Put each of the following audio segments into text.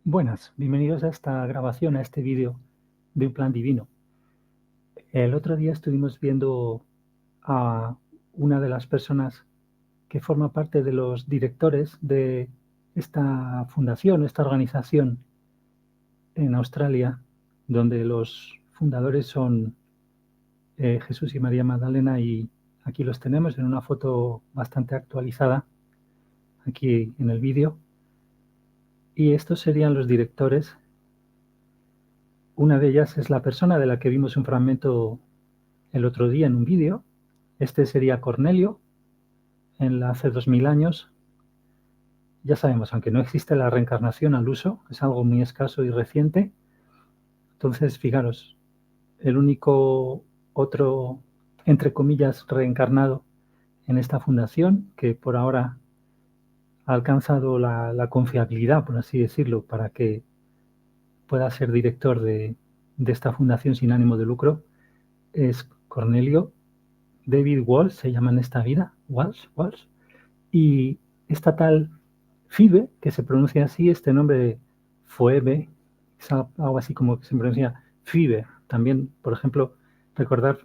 Buenas, bienvenidos a esta grabación, a este vídeo de Un Plan Divino. El otro día estuvimos viendo a una de las personas que forma parte de los directores de esta fundación, esta organización en Australia, donde los fundadores son Jesús y María Magdalena, y aquí los tenemos en una foto bastante actualizada, aquí en el vídeo. Y estos serían los directores. Una de ellas es la persona de la que vimos un fragmento el otro día en un vídeo. Este sería Cornelio, hace 2000 años. Ya sabemos, aunque no existe la reencarnación al uso, es algo muy escaso y reciente. Entonces, fijaros, el único otro, entre comillas, reencarnado en esta fundación, que por ahora ha alcanzado la confiabilidad, por así decirlo, para que pueda ser director de esta fundación sin ánimo de lucro, es Cornelio David Walsh, se llama en esta vida, Walsh. Y esta tal Phoebe, que se pronuncia así, este nombre Phoebe, es algo así como que se pronuncia Phoebe. También, por ejemplo, recordar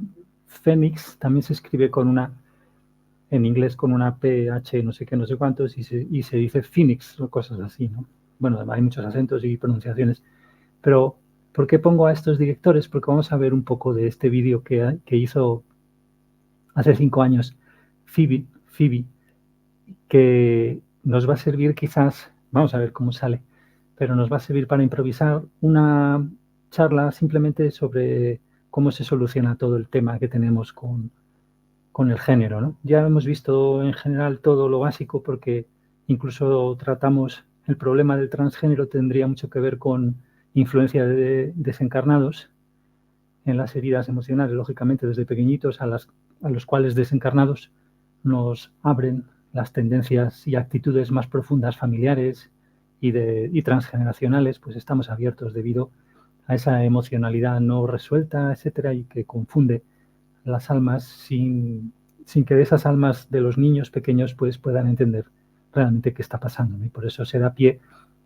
Fénix también se escribe con una, en inglés con una PH no sé qué, no sé cuántos, y se dice Phoenix o cosas así, ¿no? Bueno, hay muchos acentos y pronunciaciones. Pero, ¿por qué pongo a estos directores? Porque vamos a ver un poco de este vídeo que hizo hace 5 años Phoebe, que nos va a servir quizás, vamos a ver cómo sale, pero nos va a servir para improvisar una charla simplemente sobre cómo se soluciona todo el tema que tenemos con el género, ¿no? Ya hemos visto en general todo lo básico, porque incluso tratamos el problema del transgénero, tendría mucho que ver con influencia de desencarnados en las heridas emocionales, lógicamente desde pequeñitos, a los cuales desencarnados nos abren las tendencias y actitudes más profundas familiares y transgeneracionales, pues estamos abiertos debido a esa emocionalidad no resuelta, etcétera, y que confunde las almas sin que de esas almas de los niños pequeños pues puedan entender realmente qué está pasando, ¿no? Y por eso se da pie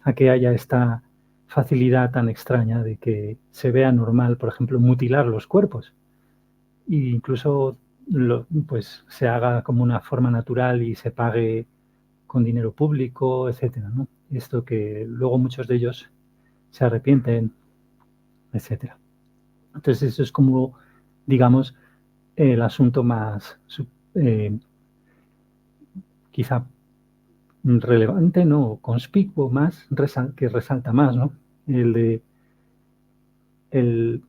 a que haya esta facilidad tan extraña de que se vea normal, por ejemplo, mutilar los cuerpos, e incluso pues se haga como una forma natural y se pague con dinero público, etcétera, ¿no? Esto que luego muchos de ellos se arrepienten, etcétera. Entonces eso es como, digamos, el asunto más quizá relevante, ¿no? Conspicuo más, que resalta más, ¿no? El de, el,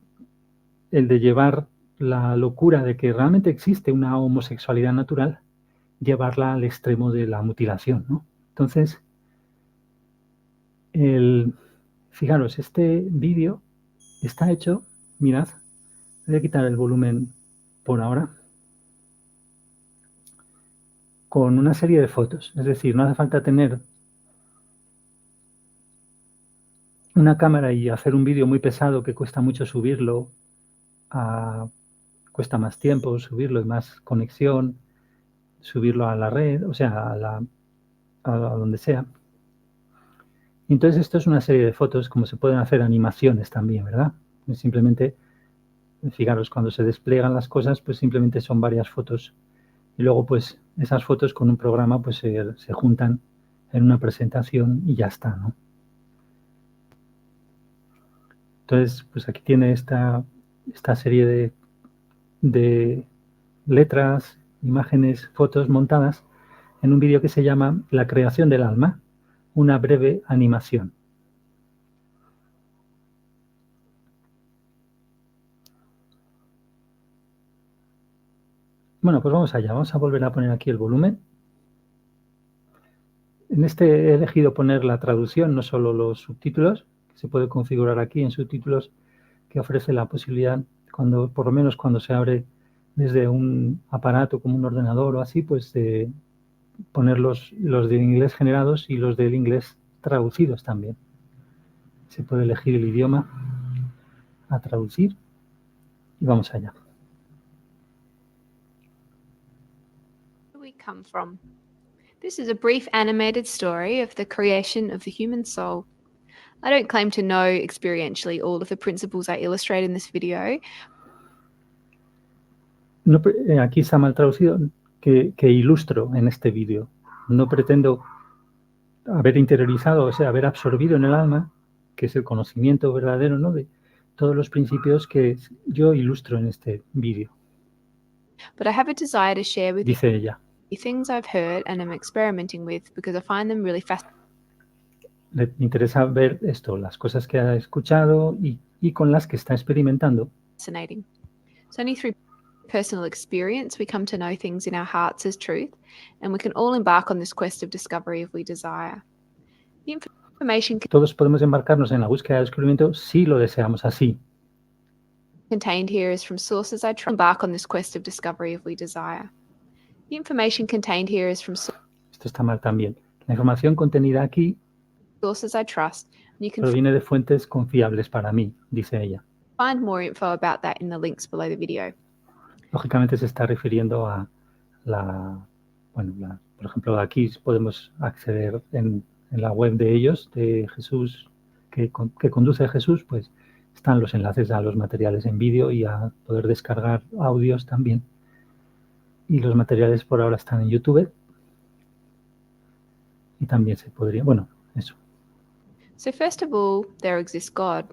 el de llevar la locura de que realmente existe una homosexualidad natural, llevarla al extremo de la mutilación, ¿no? Entonces, fijaros, este vídeo está hecho, mirad, voy a quitar el volumen por ahora, con una serie de fotos. Es decir, no hace falta tener una cámara y hacer un vídeo muy pesado que cuesta mucho subirlo, cuesta más tiempo subirlo y más conexión, subirlo a la red, o sea, a donde sea. Entonces esto es una serie de fotos, como se pueden hacer animaciones también, ¿verdad? Simplemente, fijaros, cuando se despliegan las cosas, pues simplemente son varias fotos. Y luego, pues, esas fotos con un programa, pues se juntan en una presentación y ya está, ¿no? Entonces, pues aquí tiene esta serie de letras, imágenes, fotos montadas en un vídeo que se llama La creación del alma, una breve animación. Bueno, pues vamos allá, vamos a volver a poner aquí el volumen. En este he elegido poner la traducción, no solo los subtítulos, que se puede configurar aquí en subtítulos, que ofrece la posibilidad, por lo menos cuando se abre desde un aparato como un ordenador o así, pues de poner los de inglés generados y los del inglés traducidos también. Se puede elegir el idioma a traducir y vamos allá. We come from. This is a brief animated story of the creation of the human soul. I don't claim to know experientially all of the principles I illustrate in this video. No, aquí está mal traducido que ilustro en este vídeo. No pretendo haber interiorizado, o sea, haber absorbido en el alma, que es el conocimiento verdadero, ¿no?, de todos los principios que yo ilustro en este vídeo. But I have a desire to share with Dice ella. you things I've heard and am experimenting with because I find them really Le interesa ver esto, las cosas que ha escuchado y con las que está experimentando. fascinating. So only through personal experience we come to know things in our hearts as truth, and we can all embark on this quest of discovery if we desire. The information Todos podemos embarcarnos en la búsqueda del descubrimiento si lo deseamos así. contained here is from sources I trust. Embark on this quest of discovery if we desire. The information contained here is from Esto está mal también. La información contenida aquí sources I trust, and you can proviene de fuentes confiables para mí, dice ella. find more info about that in the links below the video. Lógicamente se está refiriendo a por ejemplo, aquí podemos acceder en la web de ellos, de Jesús, que conduce a Jesús, pues están los enlaces a los materiales en vídeo y a poder descargar audios también. Y los materiales por ahora están en YouTube. Y también se podría, bueno, eso. So first of all, there exists God.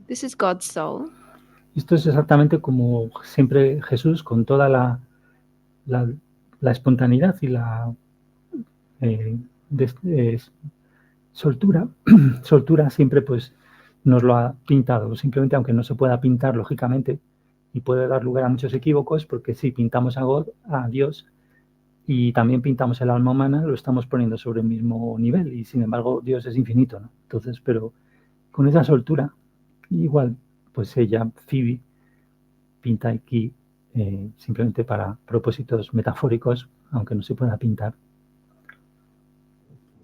This is God's soul. Esto es exactamente como siempre Jesús, con toda la espontaneidad y la soltura, siempre pues nos lo ha pintado. Simplemente, aunque no se pueda pintar lógicamente y puede dar lugar a muchos equívocos, porque si pintamos a Dios y también pintamos el alma humana, lo estamos poniendo sobre el mismo nivel y sin embargo Dios es infinito, ¿no? Entonces, pero con esa soltura, igual pues ella, Phoebe, pinta aquí simplemente para propósitos metafóricos, aunque no se pueda pintar.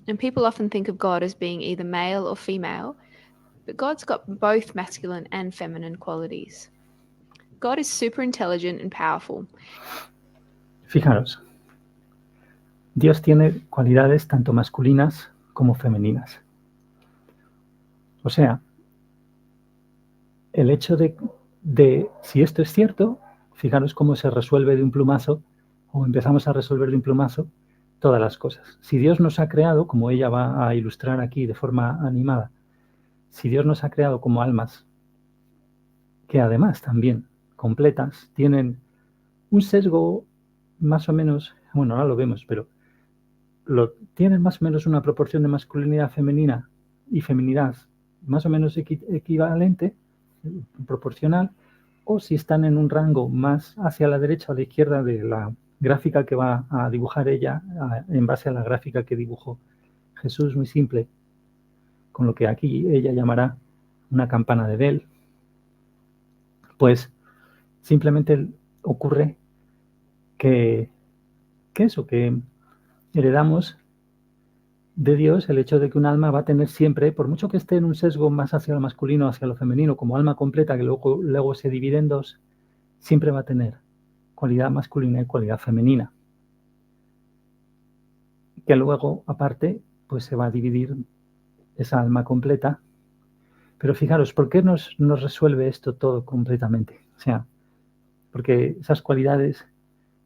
And people often think of God as being either male or female, but God's got both masculine and feminine qualities. God is super intelligent and powerful. Fijaros, Dios tiene cualidades tanto masculinas como femeninas. O sea, el hecho de si esto es cierto, fijaros cómo se resuelve de un plumazo, o empezamos a resolver de un plumazo, todas las cosas. Si Dios nos ha creado, como ella va a ilustrar aquí de forma animada, si Dios nos ha creado como almas, que además también completas, tienen un sesgo más o menos, bueno, ahora lo vemos, pero tienen más o menos una proporción de masculinidad femenina y feminidad más o menos equivalente, proporcional, o si están en un rango más hacia la derecha o a la izquierda de la gráfica que va a dibujar ella, en base a la gráfica que dibujó Jesús, muy simple, con lo que aquí ella llamará una campana de Bell, pues simplemente ocurre que heredamos de Dios el hecho de que un alma va a tener siempre, por mucho que esté en un sesgo más hacia lo masculino, hacia lo femenino, como alma completa, que luego se divide en dos, siempre va a tener cualidad masculina y cualidad femenina, que luego, aparte, pues se va a dividir esa alma completa. Pero fijaros, ¿por qué nos resuelve esto todo completamente? O sea, porque esas cualidades,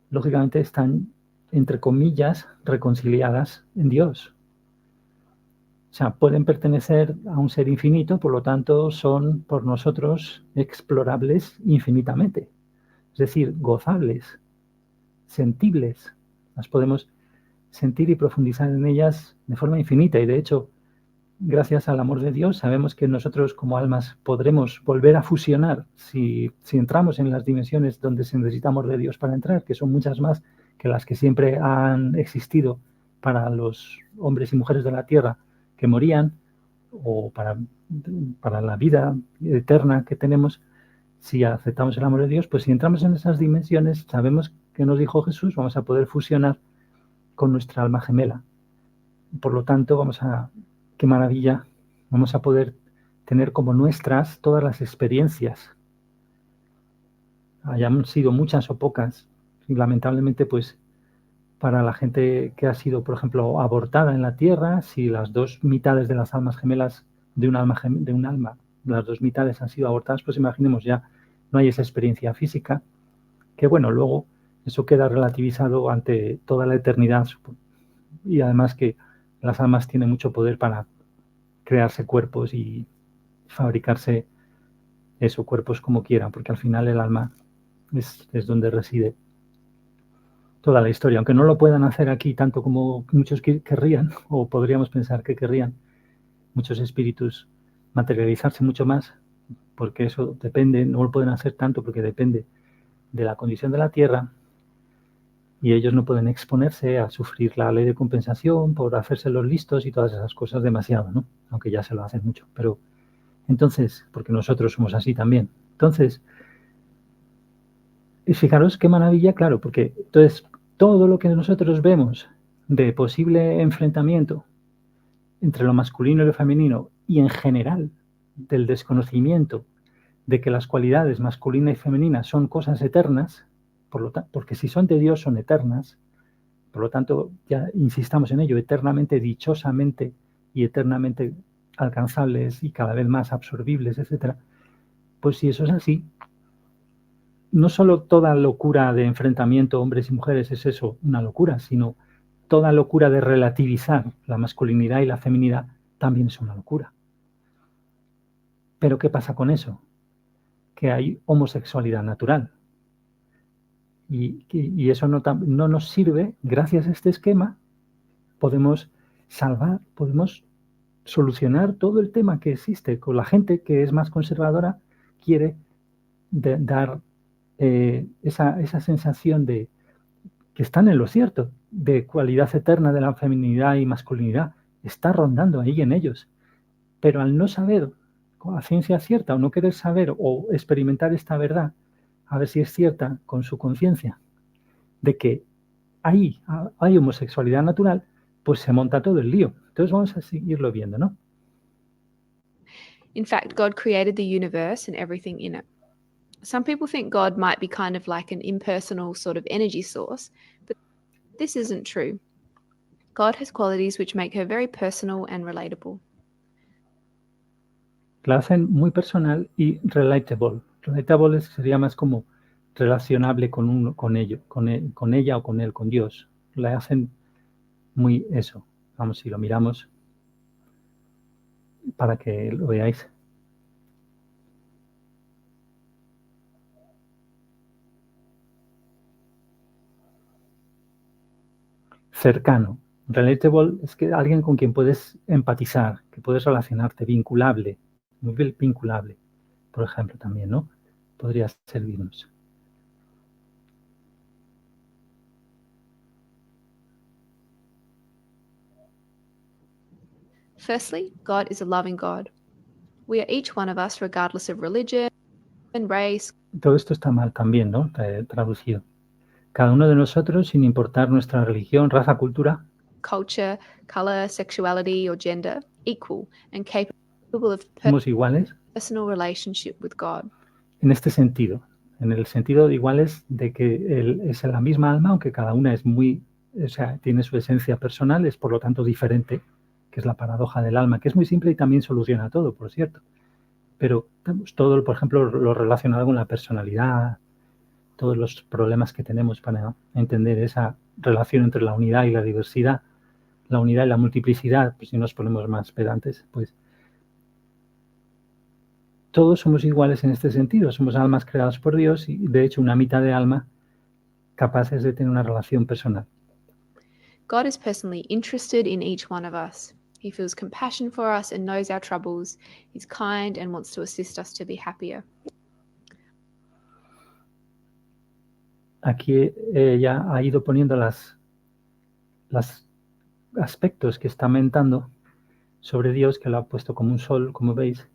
lógicamente, están, entre comillas, reconciliadas en Dios. O sea, pueden pertenecer a un ser infinito, por lo tanto, son por nosotros explorables infinitamente. Es decir, gozables, sentibles. Las podemos sentir y profundizar en ellas de forma infinita. Y de hecho, gracias al amor de Dios, sabemos que nosotros como almas podremos volver a fusionar si entramos en las dimensiones donde se necesita amor de Dios para entrar, que son muchas más que las que siempre han existido para los hombres y mujeres de la tierra que morían, o para la vida eterna que tenemos. Si aceptamos el amor de Dios, pues si entramos en esas dimensiones, sabemos que nos dijo Jesús, vamos a poder fusionar con nuestra alma gemela. Por lo tanto, qué maravilla, vamos a poder tener como nuestras todas las experiencias, hayan sido muchas o pocas, y lamentablemente pues para la gente que ha sido, por ejemplo, abortada en la tierra, si las dos mitades de las almas gemelas de un alma, las dos mitades han sido abortadas, pues imaginemos ya no hay esa experiencia física, que bueno, luego eso queda relativizado ante toda la eternidad, y además que las almas tienen mucho poder para crearse cuerpos y fabricarse esos cuerpos como quieran, porque al final el alma es donde reside toda la historia, aunque no lo puedan hacer aquí tanto como muchos querrían, o podríamos pensar que querrían muchos espíritus materializarse mucho más, porque eso depende, no lo pueden hacer tanto porque depende de la condición de la Tierra, y ellos no pueden exponerse a sufrir la ley de compensación por hacerse los listos y todas esas cosas demasiado, ¿no? Aunque ya se lo hacen mucho, pero entonces, porque nosotros somos así también. Entonces, y fijaros qué maravilla, claro, porque entonces todo lo que nosotros vemos de posible enfrentamiento entre lo masculino y lo femenino, y en general del desconocimiento de que las cualidades masculina y femenina son cosas eternas, porque si son de Dios son eternas, por lo tanto, ya insistamos en ello, eternamente, dichosamente y eternamente alcanzables y cada vez más absorbibles, etc. Pues si eso es así, no solo toda locura de enfrentamiento hombres y mujeres es eso, una locura, sino toda locura de relativizar la masculinidad y la feminidad también es una locura. Pero ¿qué pasa con eso? Que hay homosexualidad natural. Y eso no nos sirve. Gracias a este esquema podemos salvar, podemos solucionar todo el tema que existe con la gente que es más conservadora, quiere dar esa sensación de que están en lo cierto, de cualidad eterna de la feminidad y masculinidad, está rondando ahí en ellos. Pero al no saber con la ciencia cierta o no querer saber o experimentar esta verdad, a ver si es cierta con su conciencia, de que hay homosexualidad natural, pues se monta todo el lío. Entonces vamos a seguirlo viendo, ¿no? In fact, God created the universe and everything in it. Some people think God might be kind of like an impersonal sort of energy source, but this isn't true. God has qualities which make her very personal and relatable. La hacen muy personal y relatable. Relatable sería más como relacionable con ella o con él, con Dios. La hacen muy eso. Vamos, si lo miramos para que lo veáis. Cercano. Relatable es que alguien con quien puedes empatizar, que puedes relacionarte, vinculable, muy vinculable, por ejemplo, también, ¿no? Podría servirnos. Firstly, God is a loving God. We are each one of us, regardless of religion and race. Todo esto está mal también, ¿no? Traducido. Cada uno de nosotros, sin importar nuestra religión, raza, cultura, culture, color, sexuality, or gender, equal and capable of somos iguales personal relationship with God. en este sentido, en el sentido de iguales de que es la misma alma, aunque cada una es tiene su esencia personal, es por lo tanto diferente, que es la paradoja del alma, que es muy simple y también soluciona todo, por cierto. Pero todo, por ejemplo, lo relacionado con la personalidad, todos los problemas que tenemos para entender esa relación entre la unidad y la diversidad, la unidad y la multiplicidad, pues si nos ponemos más pedantes, pues todos somos iguales en este sentido, somos almas creadas por Dios y de hecho una mitad de alma capaces de tener una relación personal. God is personally interested in each one of us. He feels compassion for us and knows our troubles. He's kind and wants to assist us to be happier. Aquí ella ha ido poniendo los aspectos que está mentando sobre Dios, que lo ha puesto como un sol, como veis,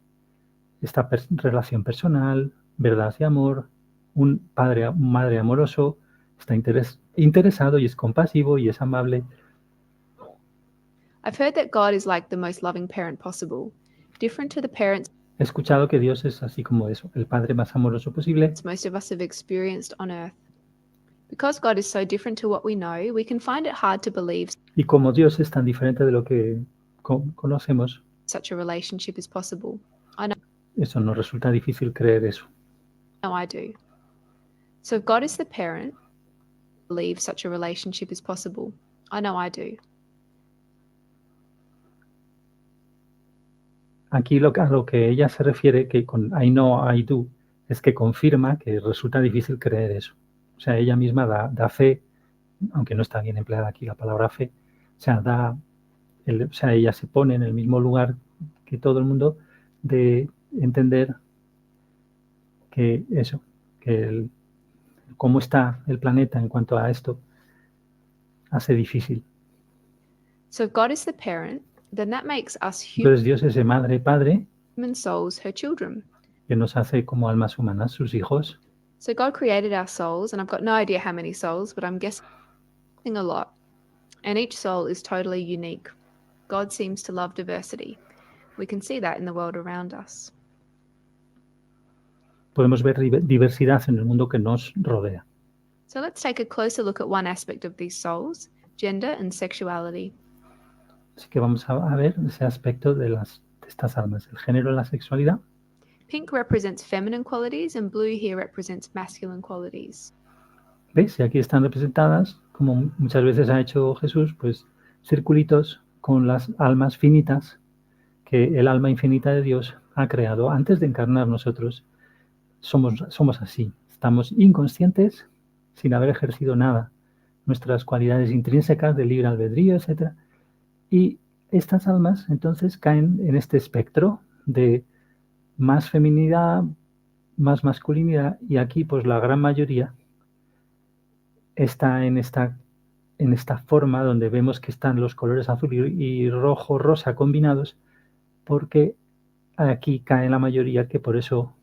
esta relación personal, verdad y amor, un madre amoroso, está interesado y es compasivo y es amable. I've heard that God is like the most loving parent possible, different to the parents He escuchado que Dios es así como eso, el padre más amoroso posible. most of us have experienced on earth. Because God is so different to what we know, we can find it hard to believe. Y como Dios es tan diferente de lo que conocemos, such a relationship is possible. Eso nos resulta difícil creer eso. No, I do. So if God is the parent, I believe such a relationship is possible. I know I do. Aquí a lo que ella se refiere, que con I know, I do, es que confirma que resulta difícil creer eso. O sea, ella misma da fe, aunque no está bien empleada aquí la palabra fe, o sea, ella se pone en el mismo lugar que todo el mundo de entender que eso, que cómo está el planeta en cuanto a esto, hace difícil. So if God is the parent, then that makes us Entonces Dios es el madre, padre, human souls her children. que nos hace como almas humanas, sus hijos. So God created our souls, and I've got no idea how many souls, but I'm guessing a lot. And each soul is totally unique. God seems to love diversity. We can see that in the world around us. Podemos ver diversidad en el mundo que nos rodea. So let's take a closer look at one aspect of these souls, gender and sexuality. Así que vamos a ver ese aspecto de estas almas, el género y la sexualidad. Pink represents feminine qualities and blue here represents masculine qualities. ¿Veis? Y aquí están representadas, como muchas veces ha hecho Jesús, pues circulitos con las almas finitas que el alma infinita de Dios ha creado antes de encarnar nosotros. Somos así, estamos inconscientes sin haber ejercido nada, nuestras cualidades intrínsecas de libre albedrío, etc. Y estas almas entonces caen en este espectro de más feminidad, más masculinidad, y aquí pues la gran mayoría está en esta forma donde vemos que están los colores azul y rojo, rosa combinados, porque aquí cae la mayoría, que por eso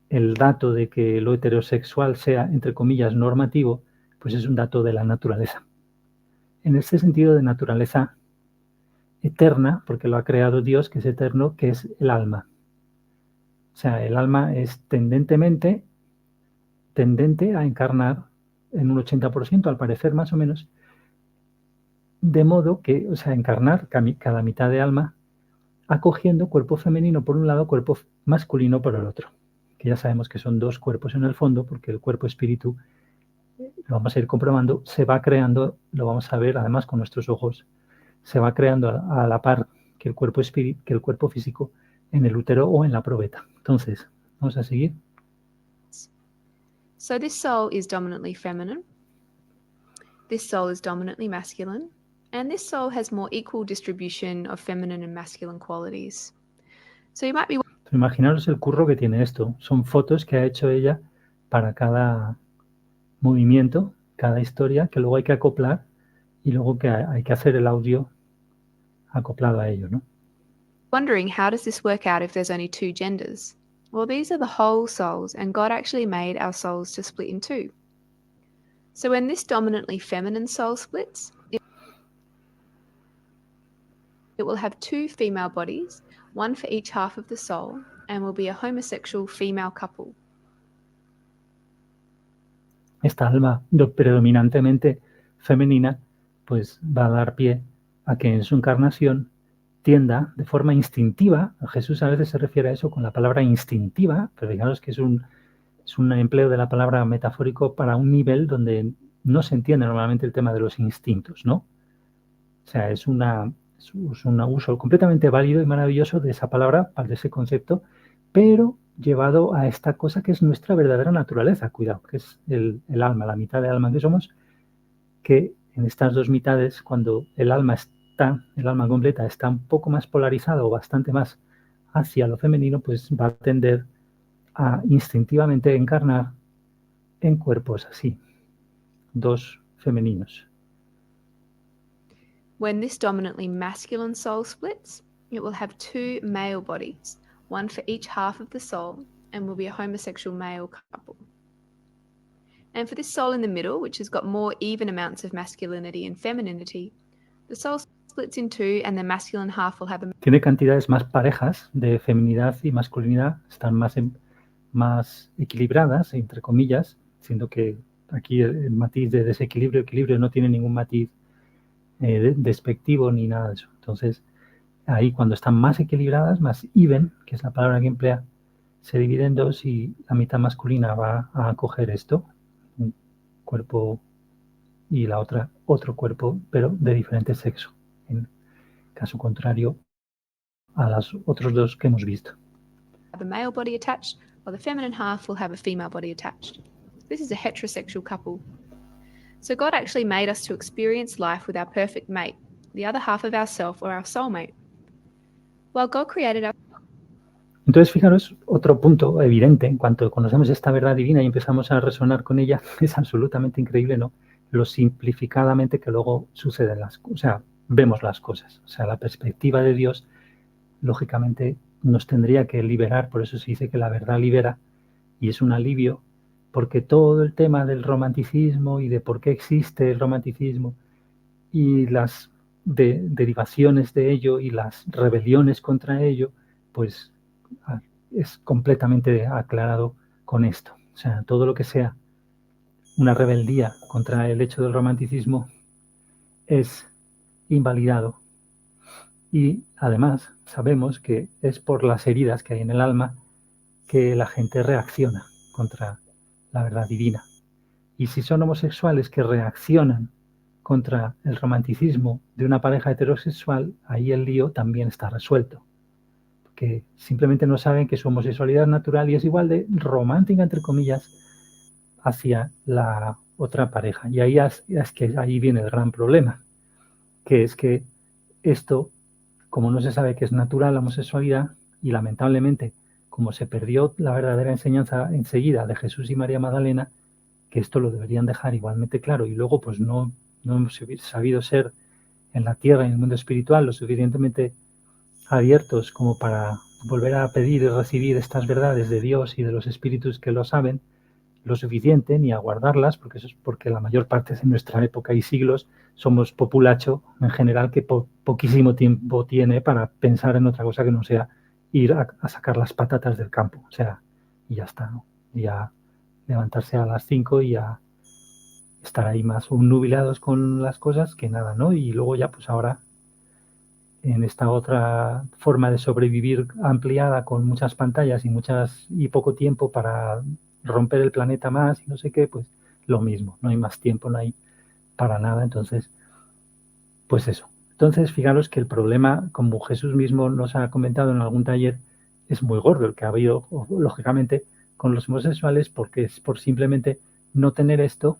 el dato de que lo heterosexual sea, entre comillas, normativo, pues es un dato de la naturaleza. En este sentido de naturaleza eterna, porque lo ha creado Dios, que es eterno, que es el alma. O sea, el alma es tendente a encarnar en un 80%, al parecer más o menos, de modo que, o sea, encarnar cada mitad de alma, acogiendo cuerpo femenino por un lado, cuerpo masculino por el otro, que ya sabemos que son dos cuerpos en el fondo, porque el cuerpo espíritu, lo vamos a ir comprobando, se va creando, lo vamos a ver además con nuestros ojos, se va creando a la par que el cuerpo físico en el útero o en la probeta. Entonces, vamos a seguir. So this soul is dominantly feminine, this soul is dominantly masculine, and this soul has more equal distribution of feminine and masculine qualities. So you might be... Imaginaros el curro que tiene esto. Son fotos que ha hecho ella para cada movimiento, cada historia, que luego hay que acoplar y luego que hay que hacer el audio acoplado a ello, ¿no? Wondering how does this work out if there's only two genders? Well, these are the whole souls, and God actually made our souls to split in two. So when this dominantly feminine soul splits, it will have two female bodies, one for each half of the soul, and will be a homosexual female couple. Esta alma predominantemente femenina, pues va a dar pie a que en su encarnación tienda de forma instintiva, Jesús a veces se refiere a eso con la palabra instintiva, pero fijaros que es un empleo de la palabra metafórico para un nivel donde no se entiende normalmente el tema de los instintos, ¿no? O sea, es un uso completamente válido y maravilloso de esa palabra, de ese concepto, pero llevado a esta cosa que es nuestra verdadera naturaleza, cuidado, que es el alma, la mitad de alma que somos, que en estas dos mitades, cuando el alma completa está un poco más polarizada o bastante más hacia lo femenino, pues va a tender a instintivamente encarnar en cuerpos así, dos femeninos. When this dominantly masculine soul splits, it will have two male bodies, one for each half of the soul, and will be a homosexual male couple. And for this soul in the middle, which has got more even amounts of masculinity and femininity, the soul splits in two, and the masculine half will have a... Tiene cantidades más parejas de feminidad y masculinidad, están más equilibradas, entre comillas, siendo que aquí el matiz de desequilibrio, equilibrio no tiene ningún matiz despectivo ni nada de eso. Entonces, ahí cuando están más equilibradas, más even, que es la palabra que emplea, se divide en dos y la mitad masculina va a acoger esto, un cuerpo, y la otra otro cuerpo, pero de diferente sexo, en caso contrario a los otros dos que hemos visto. Have a male body attached, while the feminine half will have a female body attached. This is a heterosexual couple. So God actually made us to experience life with our perfect mate, the other half of ourself or our soulmate. While God created our Entonces, fijaros, otro punto evidente, en cuanto conocemos esta verdad divina y empezamos a resonar con ella, es absolutamente increíble, ¿no? Lo simplificadamente que luego suceden las cosas, o sea, vemos las cosas. O sea, la perspectiva de Dios, lógicamente, nos tendría que liberar, por eso se dice que la verdad libera, y es un alivio, porque todo el tema del romanticismo y de por qué existe el romanticismo y las derivaciones de ello y las rebeliones contra ello, pues es completamente aclarado con esto. O sea, todo lo que sea una rebeldía contra el hecho del romanticismo es invalidado. Y además sabemos que es por las heridas que hay en el alma que la gente reacciona contra la verdad divina. Y si son homosexuales que reaccionan contra el romanticismo de una pareja heterosexual, ahí el lío también está resuelto. Que simplemente no saben que su homosexualidad es natural y es igual de romántica, entre comillas, hacia la otra pareja. Y ahí es que ahí viene el gran problema, que es que esto, como no se sabe que es natural la homosexualidad, y lamentablemente, como se perdió la verdadera enseñanza enseguida de Jesús y María Magdalena, que esto lo deberían dejar igualmente claro, y luego pues no hemos sabido ser en la tierra y en el mundo espiritual lo suficientemente abiertos como para volver a pedir y recibir estas verdades de Dios y de los espíritus que lo saben lo suficiente, ni a guardarlas, porque eso es porque la mayor parte de nuestra época y siglos somos populacho en general que poquísimo tiempo tiene para pensar en otra cosa que no sea ir a sacar las patatas del campo, o sea, y ya está, ¿no? Y a levantarse a las 5 y a estar ahí más nubilados con las cosas que nada, ¿no? Y luego ya pues ahora en esta otra forma de sobrevivir ampliada con muchas pantallas y poco tiempo para romper el planeta más y no sé qué, pues lo mismo, no hay más tiempo, no hay para nada, entonces, pues eso. Entonces, fijaros que el problema, como Jesús mismo nos ha comentado en algún taller, es muy gordo el que ha habido, lógicamente, con los homosexuales, porque es por simplemente no tener esto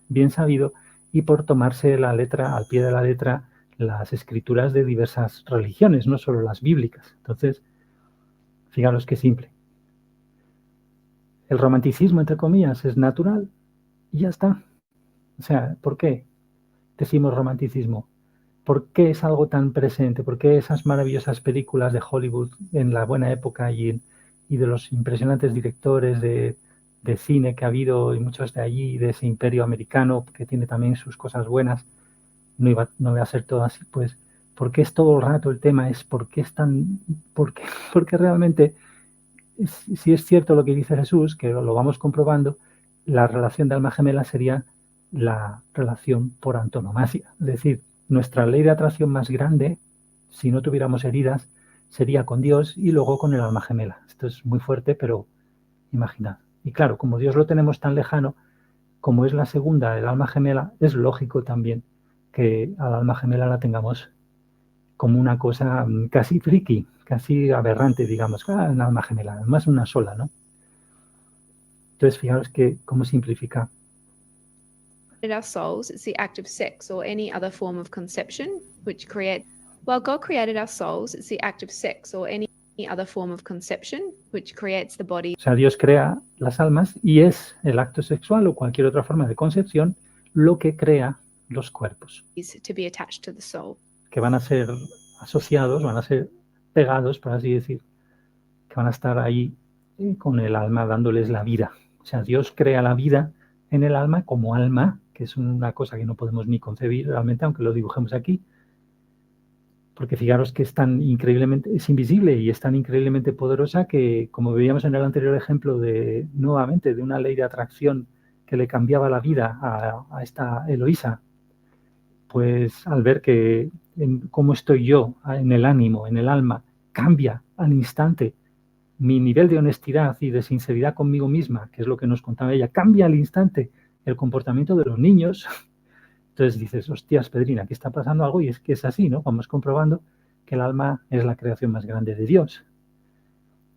bien sabido y por tomarse la letra, al pie de la letra, las escrituras de diversas religiones, no solo las bíblicas. Entonces, fijaros qué simple. El romanticismo, entre comillas, es natural y ya está. O sea, ¿por qué decimos romanticismo? ¿Por qué es algo tan presente? ¿Por qué esas maravillosas películas de Hollywood en la buena época y de los impresionantes directores de cine que ha habido y muchos de allí, de ese imperio americano que tiene también sus cosas buenas, no va a ser todo así, pues, porque es todo el rato el tema, es por qué es tan, porque realmente, si es cierto lo que dice Jesús, que lo vamos comprobando, la relación de alma gemela sería la relación por antonomasia, es decir, nuestra ley de atracción más grande, si no tuviéramos heridas, sería con Dios y luego con el alma gemela. Esto es muy fuerte, pero imaginad. Y claro, como Dios lo tenemos tan lejano, como es la segunda, el alma gemela, es lógico también que al alma gemela la tengamos como una cosa casi friki, casi aberrante, digamos, el alma gemela, además una sola, ¿no? Entonces, fijaros que cómo simplifica. our souls, it's the act of sex or any other form of conception which creates. While God created our souls, it's the act of sex or any other form of conception which creates the body. O sea, Dios crea las almas y es el acto sexual o cualquier otra forma de concepción lo que crea los cuerpos. To be attached to the soul. Que van a ser asociados, van a ser pegados, por así decir, que van a estar ahí con el alma dándoles la vida. O sea, Dios crea la vida en el alma como alma, que es una cosa que no podemos ni concebir realmente, aunque lo dibujemos aquí, porque fijaros que es invisible y es tan increíblemente poderosa que, como veíamos en el anterior ejemplo nuevamente, de una ley de atracción que le cambiaba la vida a esta Eloísa, pues al ver que en cómo estoy yo, en el ánimo, en el alma, cambia al instante. Mi nivel de honestidad y de sinceridad conmigo misma, que es lo que nos contaba ella, cambia al instante. El comportamiento de los niños. Entonces dices, hostias, Pedrina, aquí está pasando algo, y es que es así, ¿no? Vamos comprobando que el alma es la creación más grande de Dios.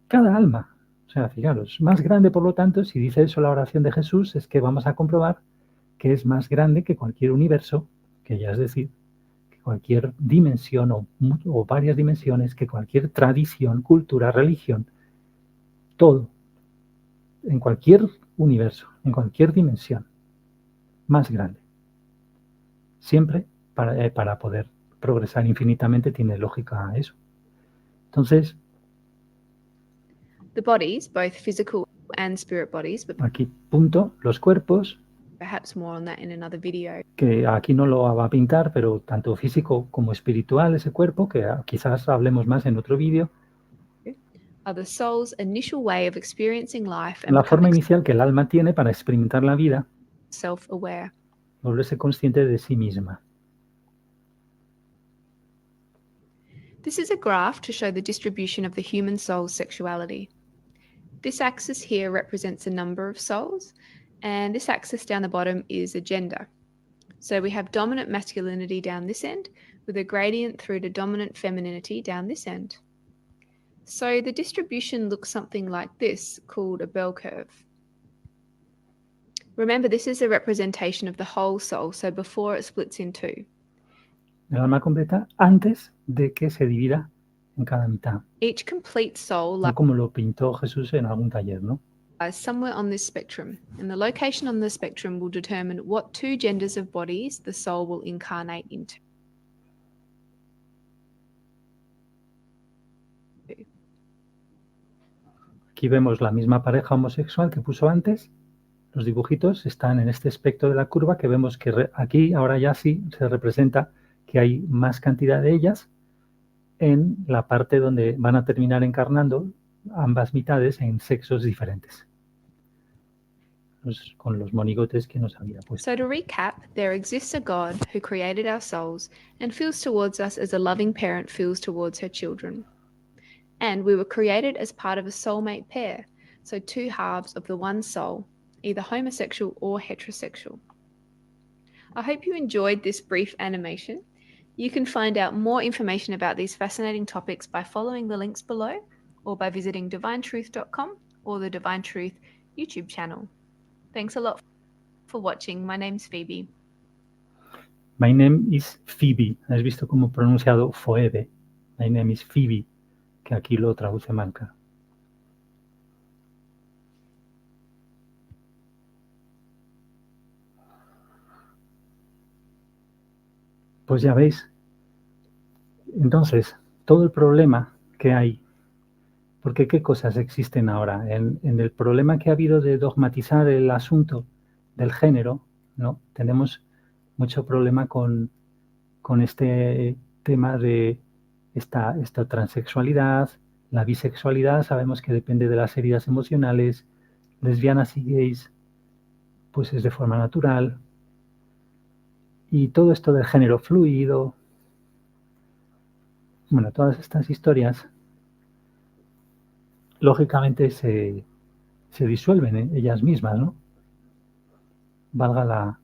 Cada alma. O sea, fijaros, más grande, por lo tanto, si dice eso la oración de Jesús, es que vamos a comprobar que es más grande que cualquier universo, que ya es decir, que cualquier dimensión o varias dimensiones, que cualquier tradición, cultura, religión, todo, en cualquier universo, en cualquier dimensión, más grande. Siempre para poder progresar infinitamente tiene lógica eso. Entonces, The bodies, both physical and spirit bodies, but aquí punto, los cuerpos, perhaps more on that in another video, que aquí no lo va a pintar, pero tanto físico como espiritual ese cuerpo, que quizás hablemos más en otro vídeo, are the soul's initial way of experiencing life and la forma becoming inicial que el alma tiene para experimentar la vida, self-aware. volverse consciente de sí misma. This is a graph to show the distribution of the human soul's sexuality. This axis here represents a number of souls, and this axis down the bottom is a gender. So we have dominant masculinity down this end, with a gradient through to dominant femininity down this end. So the distribution looks something like this, called a bell curve. Remember, this is a representation of the whole soul, so before it splits in two. El alma completa antes de que se divida en cada mitad. Each complete soul No como lo pintó Jesús en algún taller, ¿no? lies somewhere on this spectrum, and the location on the spectrum will determine what two genders of bodies the soul will incarnate into. Aquí vemos la misma pareja homosexual que puso antes. Los dibujitos están en este espectro de la curva, que vemos que aquí ahora ya sí se representa que hay más cantidad de ellas en la parte donde van a terminar encarnando ambas mitades en sexos diferentes, con los monigotes que nos había puesto. So to recap, there exists a God who created our souls and feels towards us as a loving parent feels towards her children. And we were created as part of a soulmate pair, so two halves of the one soul, either homosexual or heterosexual. I hope you enjoyed this brief animation. You can find out more information about these fascinating topics by following the links below or by visiting divinetruth.com or the Divine Truth YouTube channel. Thanks a lot for watching. My name's Phoebe. My name is Phoebe. ¿Has visto cómo pronunciado Phoebe? My name is Phoebe, que aquí lo traduce Manca. Pues ya veis. Entonces, todo el problema que hay, porque ¿qué cosas existen ahora? En el problema que ha habido de dogmatizar el asunto del género, ¿no? Tenemos mucho problema con este tema de esta transexualidad, la bisexualidad, sabemos que depende de las heridas emocionales, lesbianas y gays, pues es de forma natural, y todo esto del género fluido, bueno, todas estas historias, lógicamente se disuelven en ellas mismas, ¿no? Valga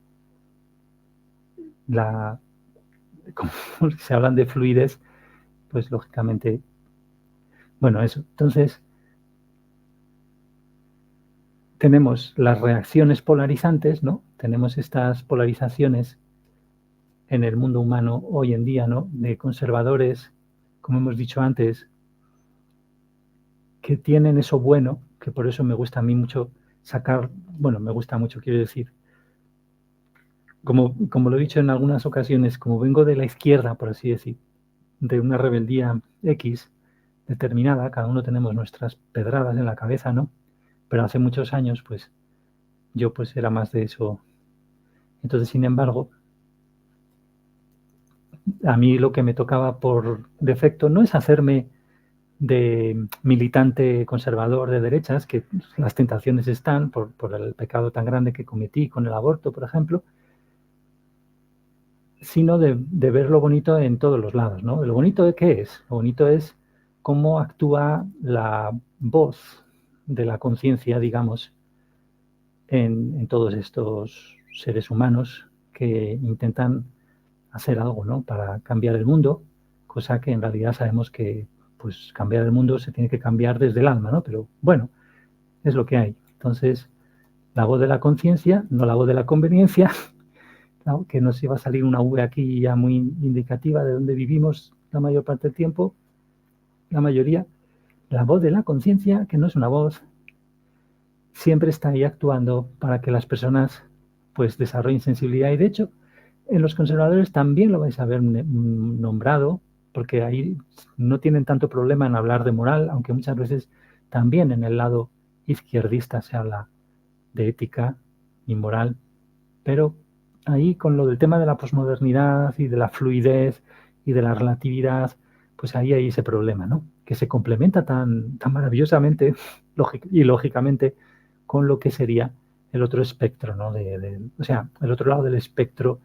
como se hablan de fluidez, pues lógicamente, bueno, eso. Entonces, tenemos las reacciones polarizantes, ¿no? Tenemos estas polarizaciones en el mundo humano hoy en día, ¿no? De conservadores, como hemos dicho antes, que tienen eso bueno, que por eso me gusta a mí mucho me gusta mucho, quiero decir, como lo he dicho en algunas ocasiones, como vengo de la izquierda, por así decir, de una rebeldía X determinada, cada uno tenemos nuestras pedradas en la cabeza, ¿no? Pero hace muchos años, pues, yo pues era más de eso. Entonces, sin embargo, a mí lo que me tocaba por defecto no es hacerme de militante conservador de derechas, que las tentaciones están por el pecado tan grande que cometí con el aborto, por ejemplo, sino de ver lo bonito en todos los lados, ¿no? Lo bonito de qué es, lo bonito es cómo actúa la voz de la conciencia, digamos, en todos estos seres humanos que intentan hacer algo, ¿no? Para cambiar el mundo, cosa que en realidad sabemos que pues cambiar el mundo se tiene que cambiar desde el alma, ¿no? Pero bueno, es lo que hay. Entonces, la voz de la conciencia, no la voz de la conveniencia, ¿no? Que nos iba a salir una V aquí ya muy indicativa de donde vivimos la mayor parte del tiempo, la mayoría. La voz de la conciencia, que no es una voz, siempre está ahí actuando para que las personas pues desarrollen sensibilidad. Y de hecho, en los conservadores también lo vais a ver nombrado, porque ahí no tienen tanto problema en hablar de moral, aunque muchas veces también en el lado izquierdista se habla de ética y moral, pero ahí con lo del tema de la posmodernidad y de la fluidez y de la relatividad, pues ahí hay ese problema, ¿no? Que se complementa tan maravillosamente y lógicamente con lo que sería el otro espectro, ¿no? O sea, el otro lado del espectro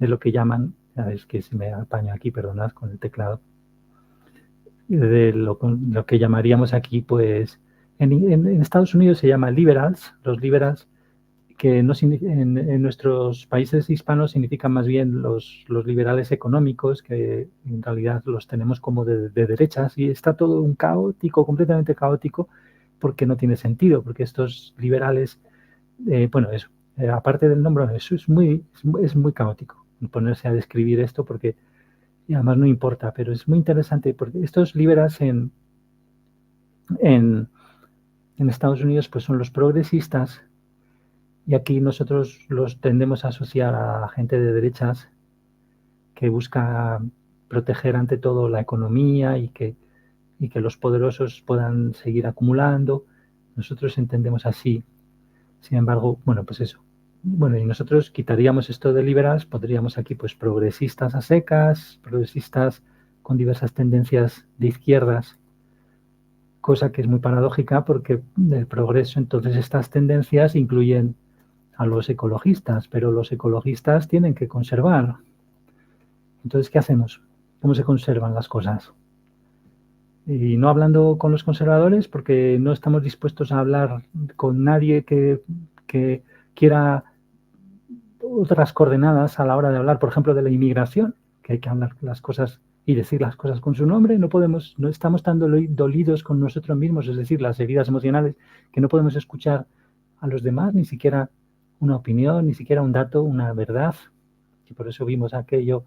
de lo que llaman, es que se me apaña aquí, perdonad, con el teclado, de lo que llamaríamos aquí, pues, en Estados Unidos se llama liberals, los liberals, que no, en nuestros países hispanos significan más bien los liberales económicos, que en realidad los tenemos como de derechas, y está todo un caótico, completamente caótico, porque no tiene sentido, porque estos liberales, bueno, eso, aparte del nombre, eso es muy caótico, ponerse a describir esto, porque y además no importa, pero es muy interesante, porque estos liberales en, en Estados Unidos pues son los progresistas. Y aquí nosotros los tendemos a asociar a gente de derechas que busca proteger ante todo la economía y que los poderosos puedan seguir acumulando. Nosotros entendemos así. Sin embargo, bueno, pues eso. Bueno, y nosotros quitaríamos esto de liberales, pondríamos aquí pues progresistas a secas, progresistas con diversas tendencias de izquierdas, cosa que es muy paradójica porque el progreso, entonces estas tendencias incluyen a los ecologistas, pero los ecologistas tienen que conservar. Entonces, ¿qué hacemos? ¿Cómo se conservan las cosas? Y no hablando con los conservadores, porque no estamos dispuestos a hablar con nadie que quiera otras coordenadas a la hora de hablar, por ejemplo, de la inmigración, que hay que hablar las cosas y decir las cosas con su nombre. No estamos tan dolidos con nosotros mismos, es decir, las heridas emocionales, que no podemos escuchar a los demás, ni siquiera una opinión, ni siquiera un dato, una verdad. Y por eso vimos aquello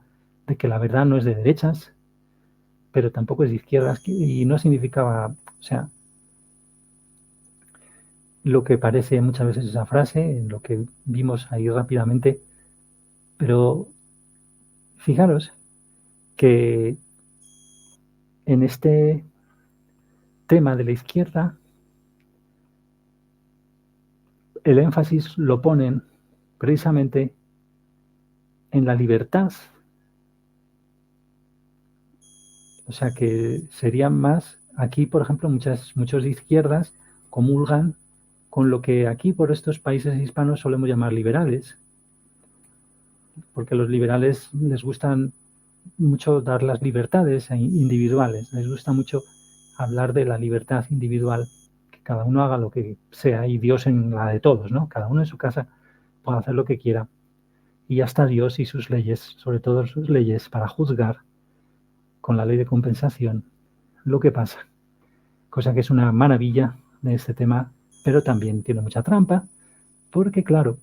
de que la verdad no es de derechas, pero tampoco es de izquierdas, y no significaba, o sea, lo que parece muchas veces esa frase, en lo que vimos ahí rápidamente, pero fijaros que en este tema de la izquierda el énfasis lo ponen precisamente en la libertad. O sea que sería más, aquí por ejemplo muchos de izquierdas comulgan con lo que aquí por estos países hispanos solemos llamar liberales, porque a los liberales les gustan mucho dar las libertades individuales, les gusta mucho hablar de la libertad individual, que cada uno haga lo que sea y Dios en la de todos, ¿no? Cada uno en su casa puede hacer lo que quiera y ya está Dios y sus leyes, sobre todo sus leyes para juzgar con la ley de compensación lo que pasa, cosa que es una maravilla de este tema, pero también tiene mucha trampa, porque claro,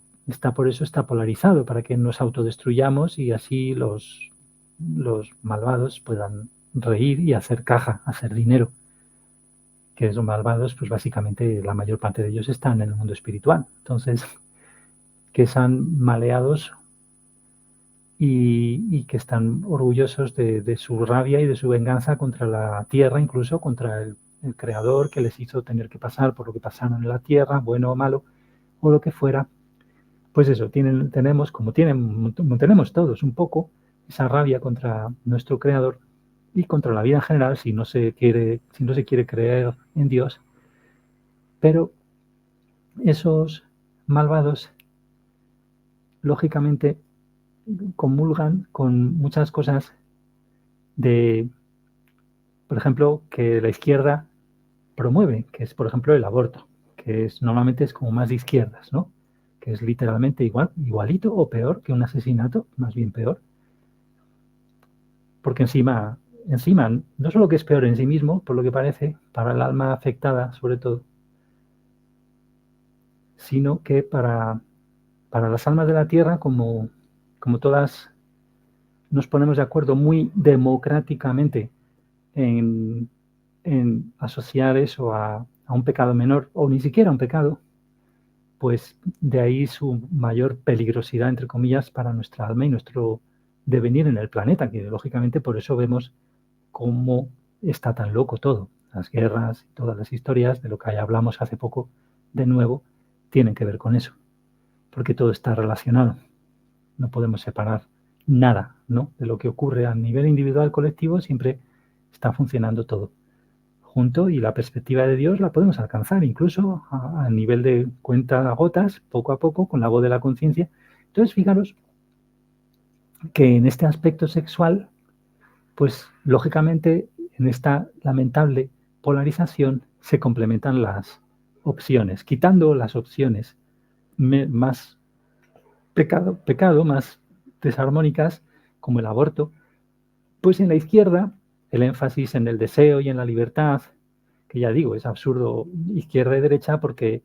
por eso está polarizado, para que nos autodestruyamos y así los malvados puedan reír y hacer caja, hacer dinero. Que esos malvados, pues básicamente la mayor parte de ellos están en el mundo espiritual. Entonces, que están maleados y que están orgullosos de su rabia y de su venganza contra la tierra, incluso contra el creador que les hizo tener que pasar por lo que pasaron en la tierra, bueno o malo, o lo que fuera. Pues eso, tenemos todos un poco esa rabia contra nuestro creador y contra la vida en general si no se quiere creer en Dios. Pero esos malvados, lógicamente, comulgan con muchas cosas de, por ejemplo, que la izquierda promueve, que es, por ejemplo, el aborto, que normalmente es como más de izquierdas, ¿no? Que es literalmente igualito o peor que un asesinato, más bien peor. Porque encima, no solo que es peor en sí mismo, por lo que parece, para el alma afectada sobre todo, sino que para las almas de la tierra, como todas nos ponemos de acuerdo muy democráticamente en asociar eso a un pecado menor o ni siquiera un pecado, pues de ahí su mayor peligrosidad, entre comillas, para nuestra alma y nuestro devenir en el planeta, que lógicamente por eso vemos cómo está tan loco todo. Las guerras y todas las historias de lo que ya hablamos hace poco, de nuevo, tienen que ver con eso, porque todo está relacionado. No podemos separar nada, ¿no? De lo que ocurre a nivel individual, colectivo, siempre está funcionando todo junto, y la perspectiva de Dios la podemos alcanzar incluso a nivel de cuentagotas, poco a poco, con la voz de la conciencia. Entonces, fijaros que en este aspecto sexual, pues lógicamente en esta lamentable polarización se complementan las opciones, quitando las opciones más pecado, más desarmónicas, como el aborto, pues en la izquierda el énfasis en el deseo y en la libertad, que ya digo, es absurdo izquierda y derecha, porque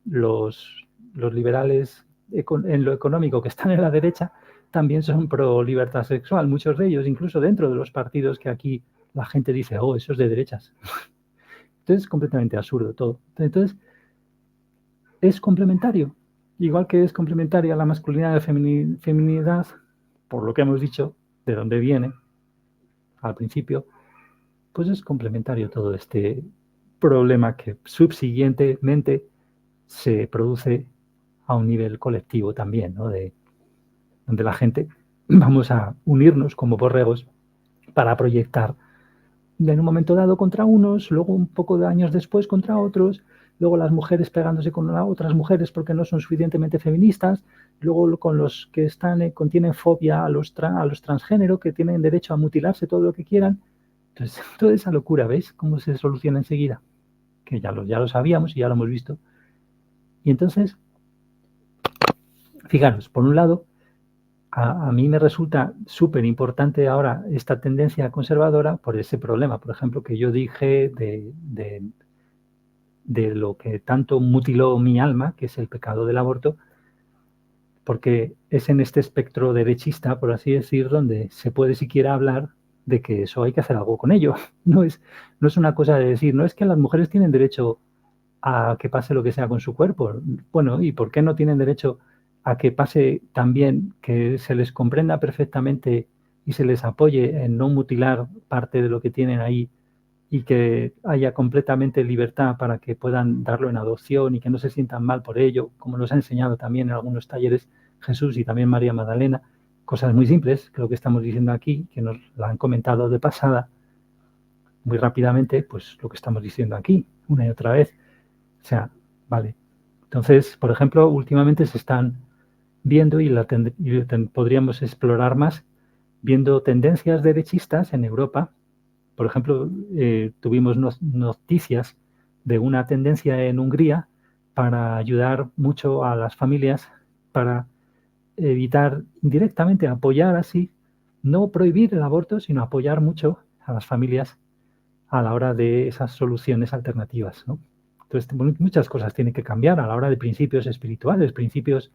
los liberales en lo económico que están en la derecha también son pro libertad sexual, muchos de ellos, incluso dentro de los partidos que aquí la gente dice, oh, eso es de derechas. Entonces es completamente absurdo todo. Entonces es complementario, igual que es complementaria la masculinidad y feminidad, por lo que hemos dicho, de dónde viene al principio, pues es complementario todo este problema que subsiguientemente se produce a un nivel colectivo también, ¿no? Donde la gente vamos a unirnos como borregos para proyectar en un momento dado contra unos, luego un poco de años después contra otros, luego las mujeres pegándose con otras mujeres porque no son suficientemente feministas, luego con los que contienen fobia a los transgénero, que tienen derecho a mutilarse todo lo que quieran. Entonces, toda esa locura, ¿veis cómo se soluciona enseguida? Que ya lo sabíamos y ya lo hemos visto. Y entonces, fijaros, por un lado, a mí me resulta súper importante ahora esta tendencia conservadora por ese problema, por ejemplo, que yo dije de lo que tanto mutiló mi alma, que es el pecado del aborto, porque es en este espectro derechista, por así decir, donde se puede siquiera hablar de que eso hay que hacer algo con ello. No es una cosa de decir, no es que las mujeres tienen derecho a que pase lo que sea con su cuerpo. Bueno, ¿y por qué no tienen derecho a que pase también, que se les comprenda perfectamente y se les apoye en no mutilar parte de lo que tienen ahí, y que haya completamente libertad para que puedan darlo en adopción y que no se sientan mal por ello, como nos ha enseñado también en algunos talleres Jesús y también María Magdalena? Cosas muy simples, que lo que estamos diciendo aquí, que nos la han comentado de pasada muy rápidamente, pues lo que estamos diciendo aquí, una y otra vez. O sea, vale. Entonces, por ejemplo, últimamente se están viendo, y podríamos explorar más, viendo tendencias derechistas en Europa. Por ejemplo, tuvimos noticias de una tendencia en Hungría para ayudar mucho a las familias, para evitar directamente, apoyar así, no prohibir el aborto, sino apoyar mucho a las familias a la hora de esas soluciones alternativas, ¿no? Entonces, muchas cosas tienen que cambiar a la hora de principios espirituales, principios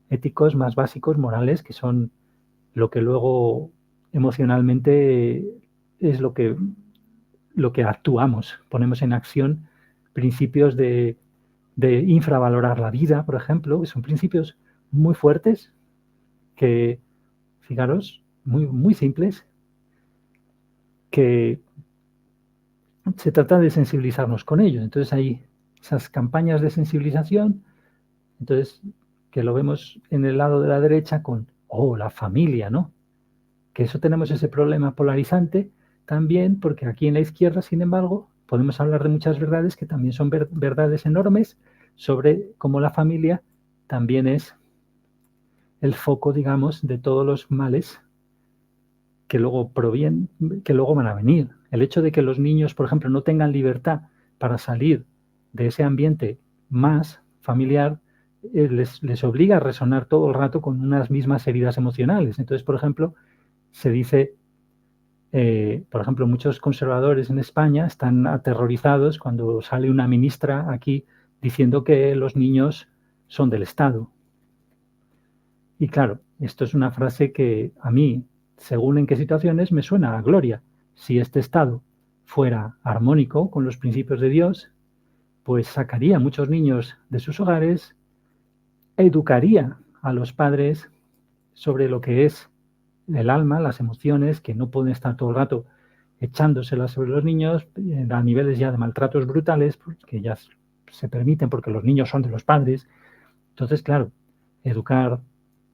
éticos más básicos, morales, que son lo que luego emocionalmente es lo que actuamos, ponemos en acción principios de infravalorar la vida, por ejemplo, que son principios muy fuertes, que, fijaros, muy simples, que se trata de sensibilizarnos con ellos. Entonces hay esas campañas de sensibilización, entonces, que lo vemos en el lado de la derecha con, la familia, ¿no? Que eso tenemos ese problema polarizante también, porque aquí en la izquierda, sin embargo, podemos hablar de muchas verdades que también son verdades enormes sobre cómo la familia también es el foco, digamos, de todos los males que luego van a venir. El hecho de que los niños, por ejemplo, no tengan libertad para salir de ese ambiente más familiar, les obliga a resonar todo el rato con unas mismas heridas emocionales. Entonces, por ejemplo, se dice, por ejemplo, muchos conservadores en España están aterrorizados cuando sale una ministra aquí diciendo que los niños son del Estado. Y claro, esto es una frase que a mí, según en qué situaciones, me suena a gloria. Si este Estado fuera armónico con los principios de Dios, pues sacaría a muchos niños de sus hogares, educaría a los padres sobre lo que es el alma, las emociones, que no pueden estar todo el rato echándoselas sobre los niños a niveles ya de maltratos brutales, que ya se permiten porque los niños son de los padres. Entonces, claro, educar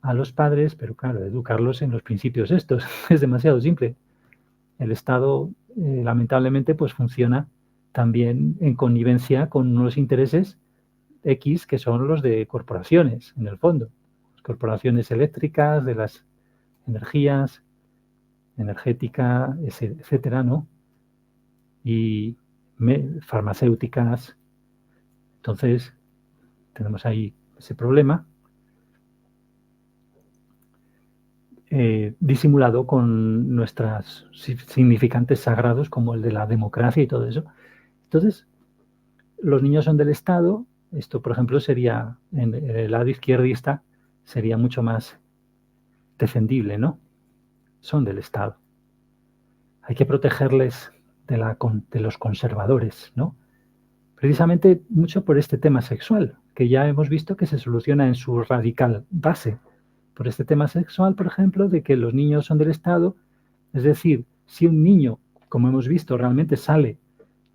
a los padres, pero claro, educarlos en los principios estos es demasiado simple. El Estado, lamentablemente, pues funciona también en connivencia con unos intereses X que son los de corporaciones, en el fondo. Las corporaciones eléctricas, de las energías, energética, etcétera, ¿no? Y farmacéuticas. Entonces, tenemos ahí ese problema. Disimulado con nuestros significantes sagrados como el de la democracia y todo eso. Entonces, los niños son del Estado. Esto, por ejemplo, sería, en el lado izquierdista, sería mucho más defendible, ¿no? Son del Estado. Hay que protegerles de los conservadores, ¿no? Precisamente mucho por este tema sexual, que ya hemos visto que se soluciona en su radical base. Por este tema sexual, por ejemplo, de que los niños son del Estado, es decir, si un niño, como hemos visto, realmente sale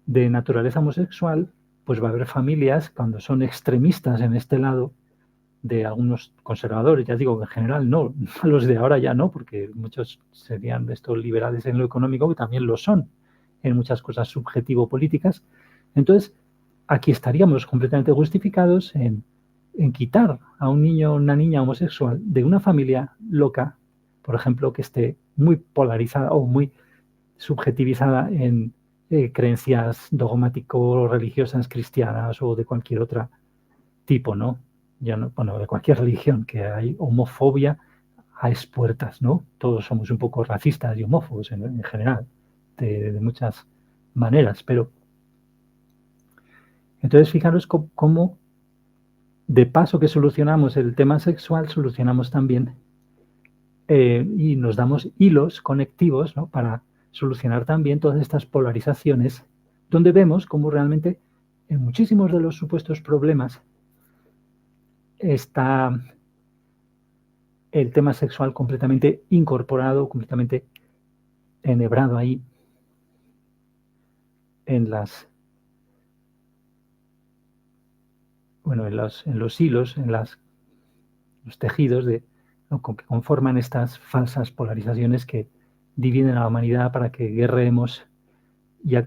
de naturaleza homosexual, pues va a haber familias, cuando son extremistas en este lado, de algunos conservadores, ya digo, en general no, los de ahora ya no, porque muchos serían estos liberales en lo económico, que también lo son en muchas cosas subjetivo-políticas. Entonces, aquí estaríamos completamente justificados en quitar a un niño o una niña homosexual de una familia loca, por ejemplo, que esté muy polarizada o muy subjetivizada en creencias dogmático-religiosas cristianas o de cualquier otro tipo, ¿no? Ya no, bueno, de cualquier religión, que hay homofobia a expuertas, ¿no? Todos somos un poco racistas y homófobos en general, de muchas maneras, pero entonces fijaros cómo de paso que solucionamos el tema sexual, solucionamos también y nos damos hilos conectivos, ¿no? Para solucionar también todas estas polarizaciones, donde vemos cómo realmente en muchísimos de los supuestos problemas está el tema sexual completamente incorporado, completamente enhebrado ahí en los hilos, en los tejidos que conforman estas falsas polarizaciones que dividen a la humanidad para que guerremos,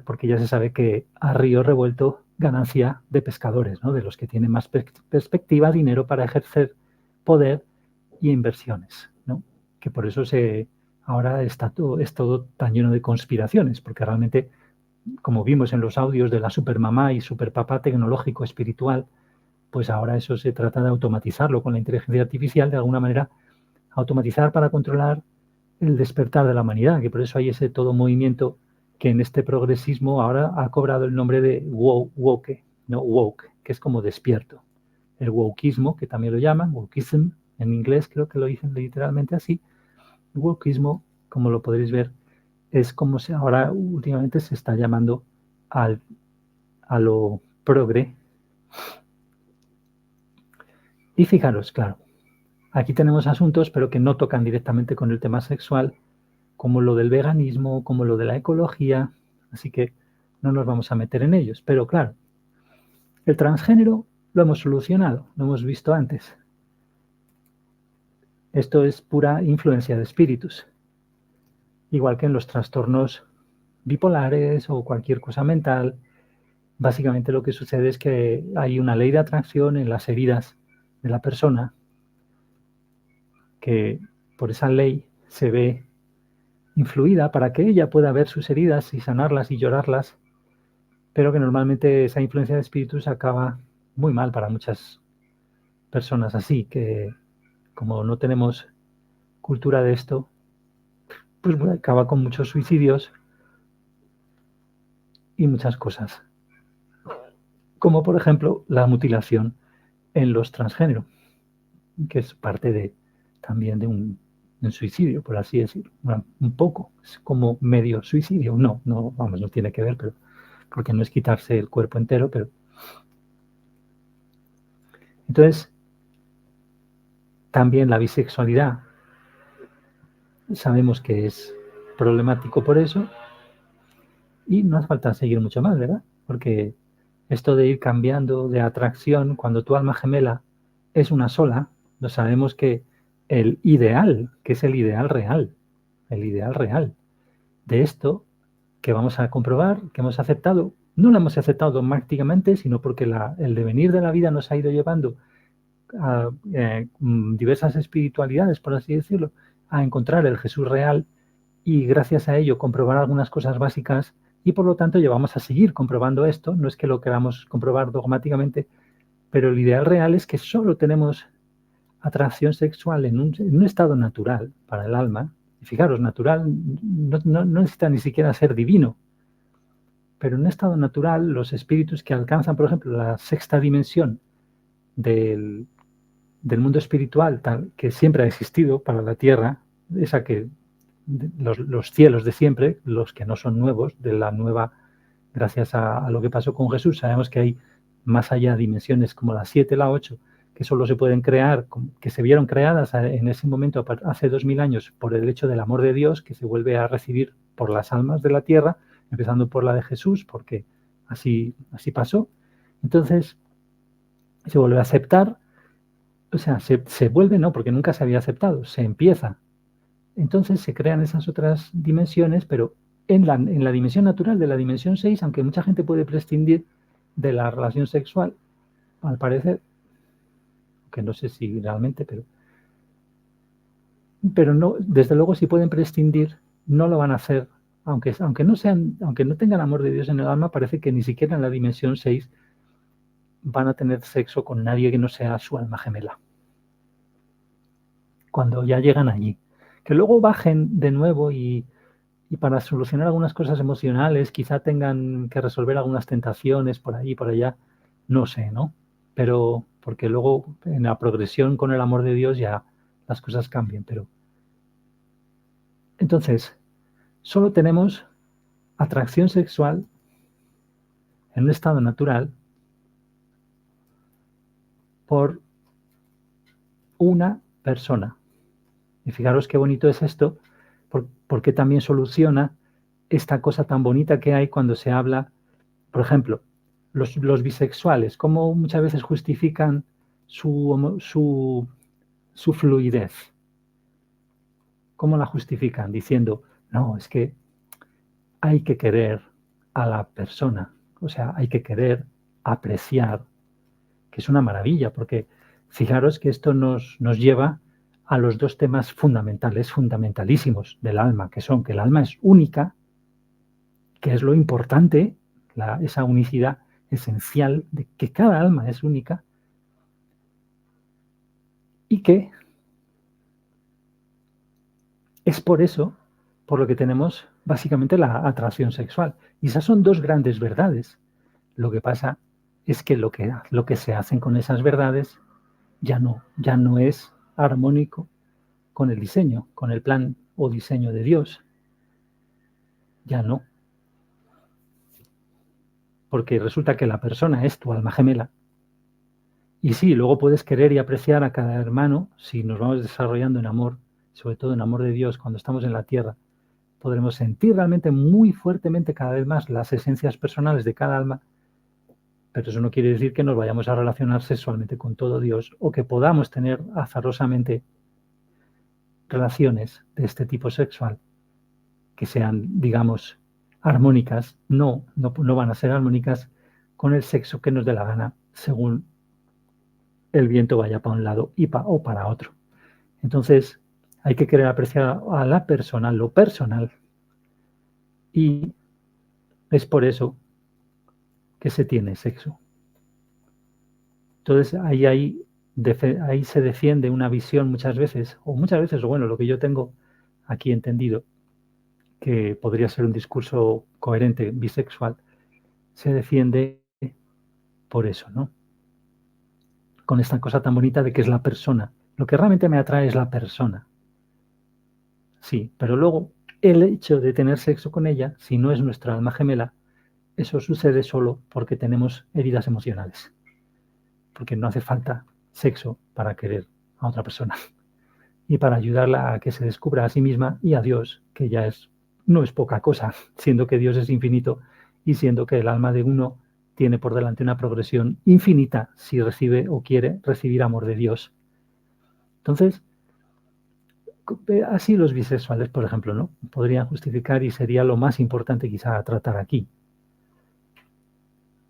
porque ya se sabe que a río revuelto ganancia de pescadores, ¿no? De los que tienen más perspectiva, dinero para ejercer poder y inversiones, ¿no? Que por eso ahora es todo tan lleno de conspiraciones, porque realmente, como vimos en los audios de la supermamá y superpapá tecnológico espiritual, pues ahora eso se trata de automatizarlo con la inteligencia artificial, de alguna manera automatizar para controlar el despertar de la humanidad, que por eso hay ese todo movimiento que en este progresismo ahora ha cobrado el nombre de woke, ¿no? Woke, que es como despierto. El wokeismo, que también lo llaman, wokeism, en inglés creo que lo dicen literalmente así. El wokeismo, como lo podréis ver, es como ahora últimamente se está llamando a lo progre. Y fijaros, claro, aquí tenemos asuntos, pero que no tocan directamente con el tema sexual, como lo del veganismo, como lo de la ecología, así que no nos vamos a meter en ellos. Pero claro, el transgénero lo hemos solucionado, lo hemos visto antes. Esto es pura influencia de espíritus, igual que en los trastornos bipolares o cualquier cosa mental. Básicamente lo que sucede es que hay una ley de atracción en las heridas de la persona que por esa ley se ve influida para que ella pueda ver sus heridas y sanarlas y llorarlas, pero que normalmente esa influencia de espíritus acaba muy mal para muchas personas así, que como no tenemos cultura de esto, pues acaba con muchos suicidios y muchas cosas, como por ejemplo la mutilación en los transgénero, que es parte también de un suicidio, por así decirlo. Bueno, un poco, es como medio suicidio. No, vamos, no tiene que ver, pero porque no es quitarse el cuerpo entero, pero... Entonces, también la bisexualidad sabemos que es problemático por eso y no hace falta seguir mucho más, ¿verdad? Porque esto de ir cambiando de atracción, cuando tu alma gemela es una sola, lo sabemos que el ideal, que es el ideal real de esto que vamos a comprobar, que hemos aceptado, no lo hemos aceptado dogmáticamente, sino porque el devenir de la vida nos ha ido llevando a diversas espiritualidades, por así decirlo, a encontrar el Jesús real y gracias a ello comprobar algunas cosas básicas y por lo tanto llevamos a seguir comprobando esto. No es que lo queramos comprobar dogmáticamente, pero el ideal real es que solo tenemos atracción sexual en un estado natural para el alma. Y fijaros, natural no necesita ni siquiera ser divino, pero en un estado natural los espíritus que alcanzan, por ejemplo, la sexta dimensión del mundo espiritual que siempre ha existido para la Tierra, esa que los cielos de siempre, los que no son nuevos, de la nueva, gracias a lo que pasó con Jesús, sabemos que hay más allá dimensiones como la 7, la 8, que solo se pueden crear, que se vieron creadas en ese momento hace 2000 años por el hecho del amor de Dios que se vuelve a recibir por las almas de la Tierra, empezando por la de Jesús, porque así pasó. Entonces, se vuelve a aceptar, o sea, se vuelve, no, porque nunca se había aceptado, se empieza. Entonces se crean esas otras dimensiones, pero en la dimensión natural de la dimensión 6, aunque mucha gente puede prescindir de la relación sexual, al parecer, que no sé si realmente, pero no, desde luego si pueden prescindir, no lo van a hacer, aunque no tengan amor de Dios en el alma, parece que ni siquiera en la dimensión 6 van a tener sexo con nadie que no sea su alma gemela. Cuando ya llegan allí. Que luego bajen de nuevo y para solucionar algunas cosas emocionales, quizá tengan que resolver algunas tentaciones por ahí, por allá, no sé, ¿no? Pero porque luego en la progresión con el amor de Dios ya las cosas cambian, pero... Entonces, solo tenemos atracción sexual en un estado natural por una persona. Y fijaros qué bonito es esto, porque también soluciona esta cosa tan bonita que hay cuando se habla, por ejemplo, los bisexuales, cómo muchas veces justifican su fluidez. ¿Cómo la justifican? Diciendo, no, es que hay que querer a la persona, o sea, hay que querer apreciar, que es una maravilla, porque fijaros que esto nos lleva a los dos temas fundamentales, fundamentalísimos del alma, que son que el alma es única, que es lo importante, esa unicidad esencial de que cada alma es única y que es por eso por lo que tenemos básicamente la atracción sexual. Y esas son dos grandes verdades. Lo que pasa es que lo que se hacen con esas verdades ya no es armónico con el diseño, con el plan o diseño de Dios. Ya no. Porque resulta que la persona es tu alma gemela. Y sí, luego puedes querer y apreciar a cada hermano si nos vamos desarrollando en amor, sobre todo en amor de Dios, cuando estamos en la tierra. Podremos sentir realmente muy fuertemente cada vez más las esencias personales de cada alma, pero eso no quiere decir que nos vayamos a relacionar sexualmente con todo Dios o que podamos tener azarosamente relaciones de este tipo sexual que sean, digamos, armónicas. No van a ser armónicas con el sexo que nos dé la gana, según el viento vaya para un lado o para otro. Entonces, hay que querer apreciar a la persona, lo personal. Y es por eso que se tiene sexo. Entonces, ahí se defiende una visión muchas veces, o bueno, lo que yo tengo aquí entendido, que podría ser un discurso coherente, bisexual, se defiende por eso, ¿no? Con esta cosa tan bonita de que es la persona. Lo que realmente me atrae es la persona. Sí, pero luego el hecho de tener sexo con ella, si no es nuestra alma gemela, eso sucede solo porque tenemos heridas emocionales. Porque no hace falta sexo para querer a otra persona y para ayudarla a que se descubra a sí misma y a Dios, que ya no es poca cosa, siendo que Dios es infinito y siendo que el alma de uno tiene por delante una progresión infinita si recibe o quiere recibir amor de Dios. Entonces, así los bisexuales, por ejemplo, ¿no? Podrían justificar y sería lo más importante quizá a tratar aquí.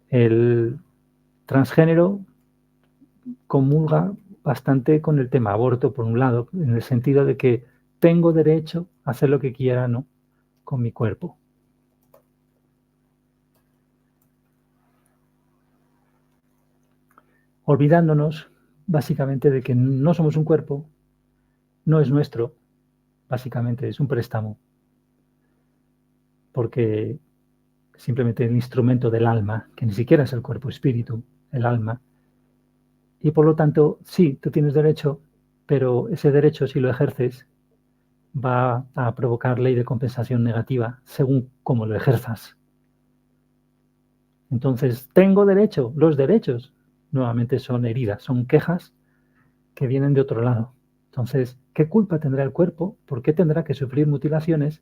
El transgénero comulga bastante con el tema aborto, por un lado, en el sentido de que tengo derecho a hacer lo que quiera, ¿no?, con mi cuerpo. Olvidándonos básicamente de que no somos un cuerpo, no es nuestro, básicamente es un préstamo, porque simplemente el instrumento del alma, que ni siquiera es el cuerpo espíritu, el alma, y por lo tanto, sí, tú tienes derecho, pero ese derecho, si lo ejerces, va a provocar ley de compensación negativa según cómo lo ejerzas. Entonces, tengo derecho. Los derechos nuevamente son heridas, son quejas que vienen de otro lado. Entonces, ¿qué culpa tendrá el cuerpo? ¿Por qué tendrá que sufrir mutilaciones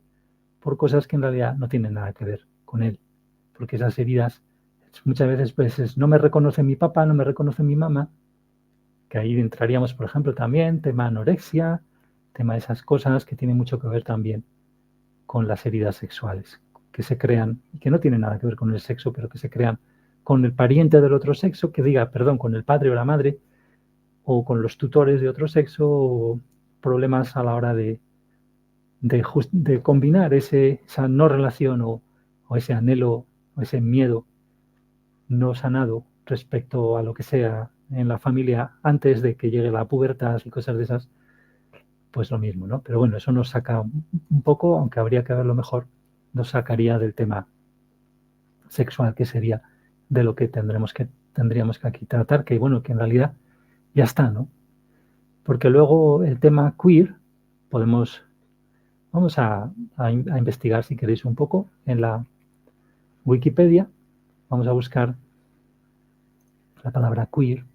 por cosas que en realidad no tienen nada que ver con él? Porque esas heridas muchas veces pues no me reconoce mi papá, no me reconoce mi mamá, que ahí entraríamos, por ejemplo, también tema anorexia, tema de esas cosas que tienen mucho que ver también con las heridas sexuales, que se crean, y que no tienen nada que ver con el sexo, pero que se crean con el pariente del otro sexo, que diga, perdón, con el padre o la madre, o con los tutores de otro sexo, o problemas a la hora de combinar esa no relación o ese anhelo o ese miedo no sanado respecto a lo que sea en la familia antes de que llegue la pubertad y cosas de esas, pues lo mismo, ¿no? Pero bueno, eso nos saca un poco, aunque habría que verlo mejor, nos sacaría del tema sexual, que sería de lo que tendríamos que aquí tratar, que bueno, que en realidad ya está, ¿no? Porque luego el tema queer, vamos a investigar, si queréis, un poco en la Wikipedia, vamos a buscar la palabra queer.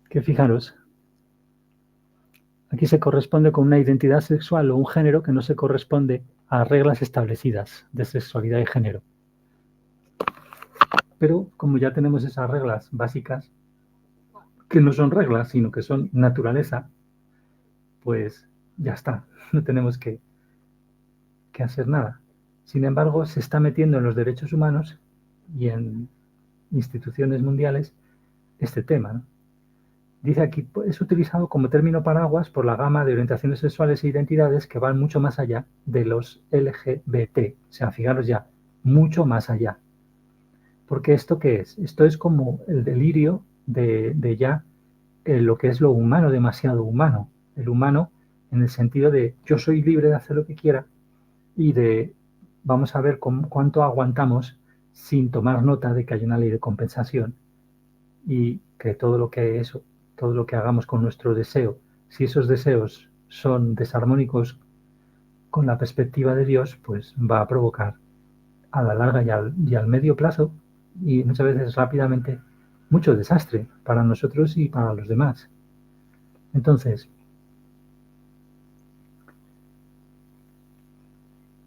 Que fijaros, aquí se corresponde con una identidad sexual o un género que no se corresponde a reglas establecidas de sexualidad y género. Pero como ya tenemos esas reglas básicas, que no son reglas, sino que son naturaleza, pues ya está, no tenemos que hacer nada. Sin embargo, se está metiendo en los derechos humanos y en instituciones mundiales este tema, ¿no? Dice aquí, es utilizado como término paraguas por la gama de orientaciones sexuales e identidades que van mucho más allá de los LGBT. O sea, fijaros ya, mucho más allá. Porque ¿esto qué es? Esto es como el delirio de ya lo que es lo humano, demasiado humano. El humano en el sentido de yo soy libre de hacer lo que quiera y de vamos a ver cuánto aguantamos sin tomar nota de que hay una ley de compensación y que todo lo que hagamos con nuestro deseo, si esos deseos son desarmónicos con la perspectiva de Dios, pues va a provocar a la larga y al medio plazo y muchas veces rápidamente mucho desastre para nosotros y para los demás. Entonces,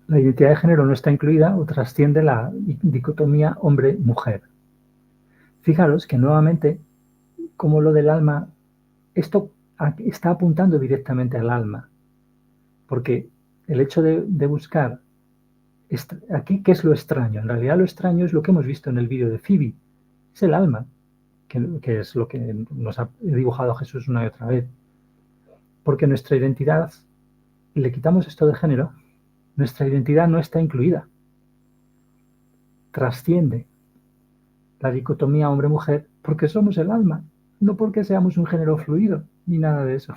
la identidad de género no está incluida o trasciende la dicotomía hombre-mujer. Fijaros que nuevamente, como lo del alma, esto está apuntando directamente al alma, porque el hecho de buscar aquí, ¿qué es lo extraño? En realidad lo extraño es lo que hemos visto en el vídeo de Phoebe. Es el alma, que es lo que nos ha dibujado Jesús una y otra vez. Porque nuestra identidad, le quitamos esto de género, nuestra identidad no está incluida. Trasciende la dicotomía hombre-mujer porque somos el alma, no porque seamos un género fluido, ni nada de eso.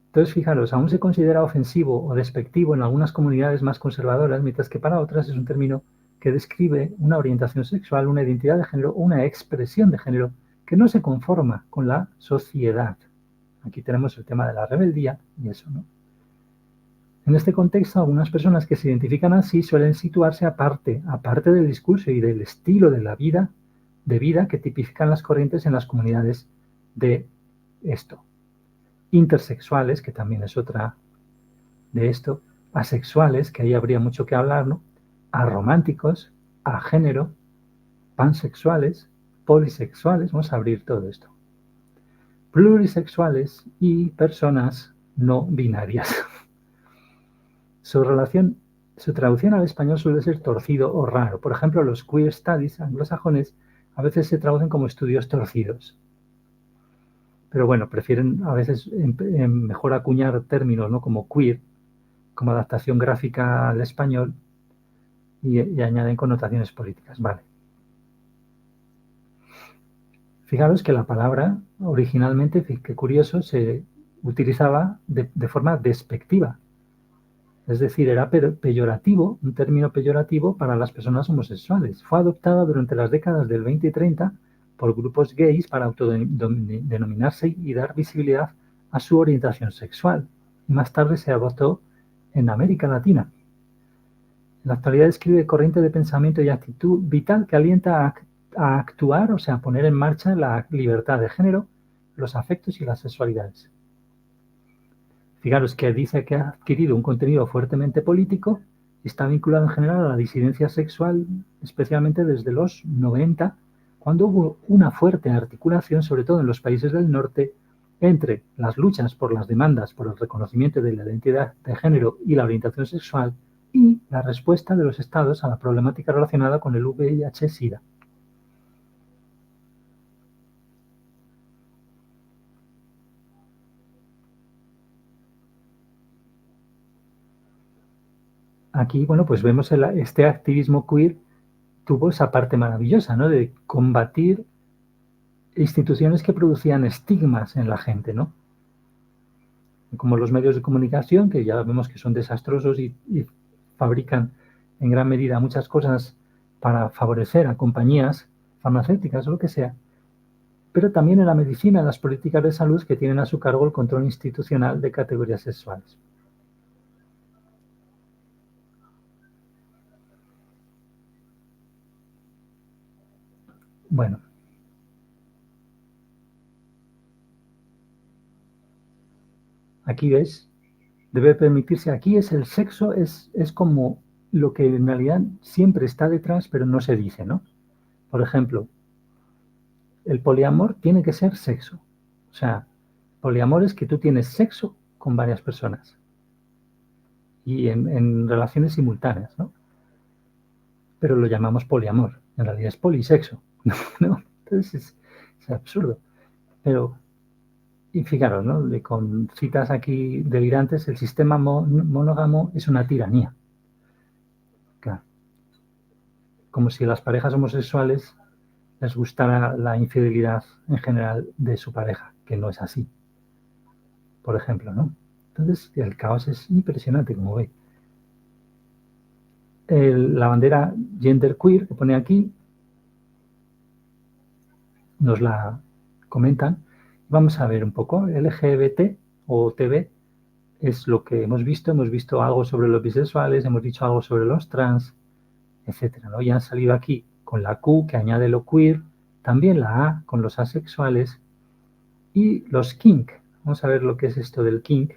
Entonces, fijaros, aún se considera ofensivo o despectivo en algunas comunidades más conservadoras, mientras que para otras es un término que describe una orientación sexual, una identidad de género o una expresión de género que no se conforma con la sociedad. Aquí tenemos el tema de la rebeldía y eso, ¿no? En este contexto, algunas personas que se identifican así suelen situarse aparte del discurso y del estilo de vida que tipifican las corrientes en las comunidades de esto. Intersexuales, que también es otra de esto, asexuales, que ahí habría mucho que hablar, ¿no? Arománticos, agénero, pansexuales, polisexuales, vamos a abrir todo esto. Plurisexuales y personas no binarias. Su traducción al español suele ser torcido o raro. Por ejemplo, los queer studies anglosajones a veces se traducen como estudios torcidos. Pero bueno, prefieren a veces mejor acuñar términos, ¿no? Como queer, como adaptación gráfica al español, y añaden connotaciones políticas. Vale. Fijaros que la palabra originalmente, qué curioso, se utilizaba de forma despectiva. Es decir, era peyorativo, un término peyorativo para las personas homosexuales. Fue adoptada durante las décadas del 20 y 30 por grupos gays para autodenominarse y dar visibilidad a su orientación sexual. Y más tarde se adoptó en América Latina. En la actualidad describe corriente de pensamiento y actitud vital que alienta a actuar, o sea, a poner en marcha la libertad de género, los afectos y las sexualidades. Fijaros que dice que ha adquirido un contenido fuertemente político y está vinculado en general a la disidencia sexual, especialmente desde los 90, cuando hubo una fuerte articulación, sobre todo en los países del norte, entre las luchas por las demandas por el reconocimiento de la identidad de género y la orientación sexual y la respuesta de los estados a la problemática relacionada con el VIH-Sida. Aquí, bueno, pues vemos este activismo queer tuvo esa parte maravillosa, ¿no? De combatir instituciones que producían estigmas en la gente, ¿no? Como los medios de comunicación, que ya vemos que son desastrosos y fabrican en gran medida muchas cosas para favorecer a compañías farmacéuticas o lo que sea, pero también en la medicina, en las políticas de salud que tienen a su cargo el control institucional de categorías sexuales. Bueno. Aquí ves, debe permitirse, aquí es el sexo, es como lo que en realidad siempre está detrás, pero no se dice, ¿no? Por ejemplo, el poliamor tiene que ser sexo. O sea, poliamor es que tú tienes sexo con varias personas y en relaciones simultáneas, ¿no? Pero lo llamamos poliamor, en realidad es polisexo, ¿no? Entonces es absurdo. Pero, y fijaros, ¿no? Con citas aquí delirantes, el sistema monógamo es una tiranía. Claro. Como si a las parejas homosexuales les gustara la infidelidad en general de su pareja, que no es así, por ejemplo, ¿no? Entonces, el caos es impresionante, como veis. La bandera genderqueer que pone aquí, nos la comentan. Vamos a ver un poco. LGBT o TV es lo que hemos visto algo sobre los bisexuales, hemos dicho algo sobre los trans, etcétera, ¿no? Ya han salido aquí con la Q, que añade lo queer, también la A con los asexuales y los kink. Vamos a ver lo que es esto del kink.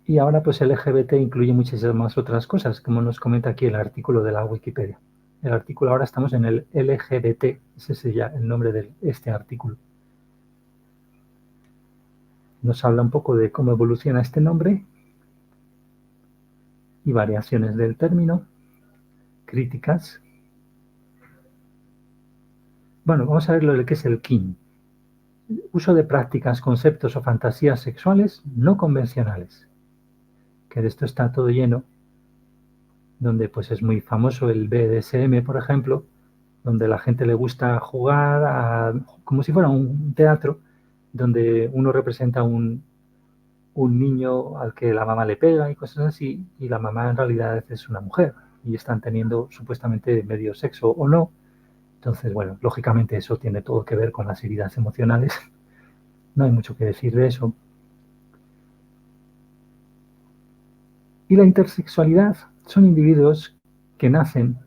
Y ahora pues LGBT incluye muchísimas otras cosas, como nos comenta aquí el artículo de la Wikipedia. El artículo, ahora estamos en el LGBT, ese sería el nombre de este artículo. nos habla un poco de cómo evoluciona este nombre y variaciones del término, críticas. Bueno, vamos a ver lo que es el kin. Uso de prácticas, conceptos o fantasías sexuales no convencionales. Que de esto está todo lleno, donde pues es muy famoso el BDSM, por ejemplo, donde a la gente le gusta jugar como si fuera un teatro, donde uno representa un niño al que la mamá le pega y cosas así, y la mamá en realidad es una mujer, y están teniendo supuestamente medio sexo o no. Entonces, bueno, lógicamente eso tiene todo que ver con las heridas emocionales. No hay mucho que decir de eso. Y la intersexualidad son individuos que nacen.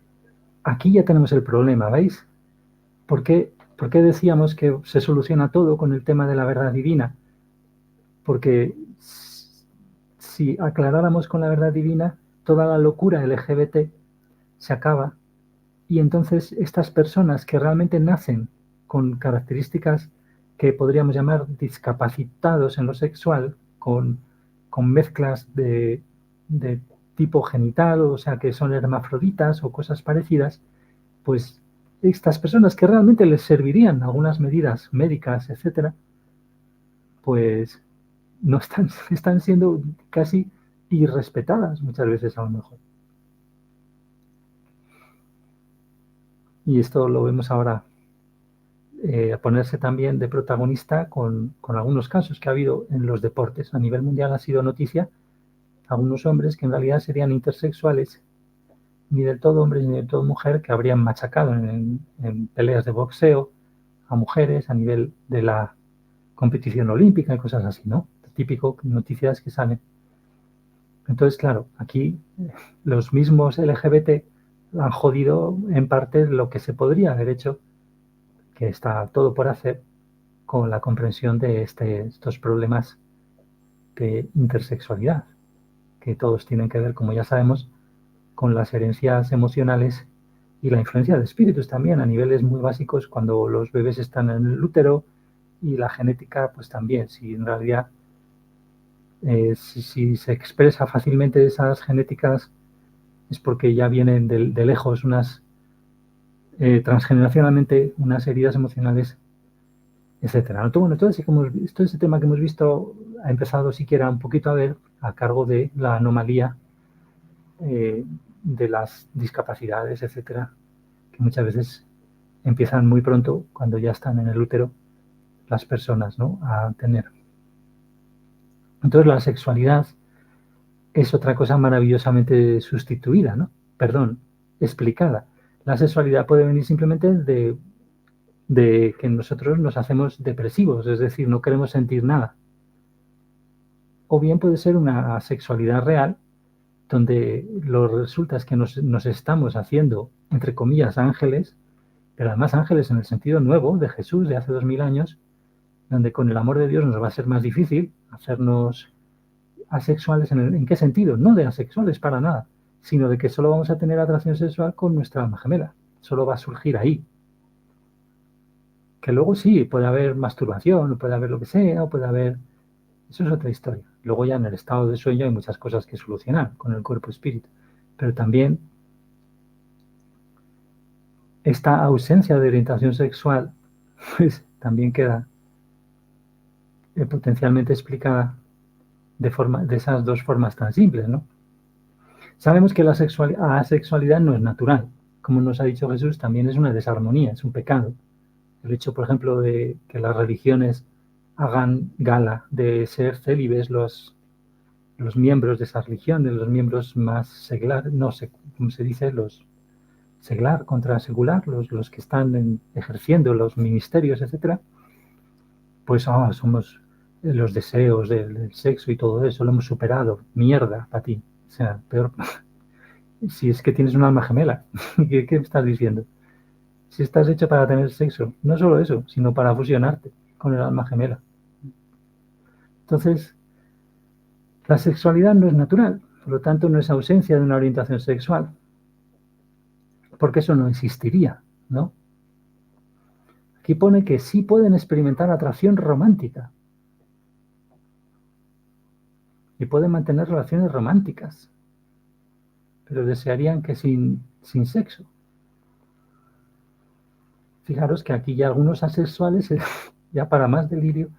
Aquí ya tenemos el problema, ¿veis? ¿Por qué decíamos que se soluciona todo con el tema de la verdad divina? Porque si aclaráramos con la verdad divina, toda la locura LGBT se acaba, y entonces estas personas que realmente nacen con características que podríamos llamar discapacitados en lo sexual, con mezclas de tipo genital, o sea, que son hermafroditas o cosas parecidas, pues estas personas que realmente les servirían algunas medidas médicas, etcétera, pues no están siendo casi irrespetadas muchas veces a lo mejor. Y esto lo vemos ahora ponerse también de protagonista con algunos casos que ha habido en los deportes. A nivel mundial ha sido noticia algunos hombres que en realidad serían intersexuales, ni del todo hombres ni del todo mujer, que habrían machacado en peleas de boxeo a mujeres a nivel de la competición olímpica y cosas así, ¿no? Típico noticias que salen. Entonces, claro, aquí los mismos LGBT han jodido en parte lo que se podría haber hecho, que está todo por hacer con la comprensión de estos problemas de intersexualidad, que todos tienen que ver, como ya sabemos, con las herencias emocionales y la influencia de espíritus también a niveles muy básicos cuando los bebés están en el útero, y la genética pues también, si en realidad si se expresa fácilmente esas genéticas es porque ya vienen de lejos transgeneracionalmente unas heridas emocionales, etcétera. Entonces, bueno, todo ese tema que hemos visto ha empezado siquiera un poquito a ver a cargo de la anomalía de las discapacidades, etcétera, que muchas veces empiezan muy pronto cuando ya están en el útero las personas, ¿no?, a tener. Entonces la sexualidad es otra cosa maravillosamente sustituida, ¿no? Perdón, explicada. La sexualidad puede venir simplemente de que nosotros nos hacemos depresivos, es decir, no queremos sentir nada. O bien puede ser una sexualidad real, donde lo resulta es que nos estamos haciendo, entre comillas, ángeles, pero además ángeles en el sentido nuevo de Jesús de hace 2000 años, donde con el amor de Dios nos va a ser más difícil hacernos asexuales. ¿En qué sentido? No de asexuales para nada, sino de que solo vamos a tener atracción sexual con nuestra alma gemela. Solo va a surgir ahí. Que luego sí, puede haber masturbación, puede haber lo que sea, o puede haber... Eso es otra historia. Luego ya en el estado de sueño hay muchas cosas que solucionar con el cuerpo-espíritu. Pero también esta ausencia de orientación sexual pues también queda potencialmente explicada de esas dos formas tan simples, ¿no? Sabemos que la asexualidad no es natural. Como nos ha dicho Jesús, también es una desarmonía, es un pecado. El hecho, por ejemplo, de que las religiones hagan gala de ser célibes los miembros de esas religiones, los miembros más seglar, no sé cómo se dice, los seglar contra secular, los que están ejerciendo los ministerios, etcétera, pues somos los deseos del sexo y todo eso, lo hemos superado. Mierda para ti. O sea, peor. Si es que tienes un alma gemela, ¿qué estás diciendo? Si estás hecho para tener sexo, no solo eso, sino para fusionarte con el alma gemela. Entonces, la sexualidad no es natural, por lo tanto no es ausencia de una orientación sexual, porque eso no existiría, ¿no? Aquí pone que sí pueden experimentar atracción romántica. y pueden mantener relaciones románticas, pero desearían que sin sexo. Fijaros que aquí ya algunos asexuales, ya para más delirio,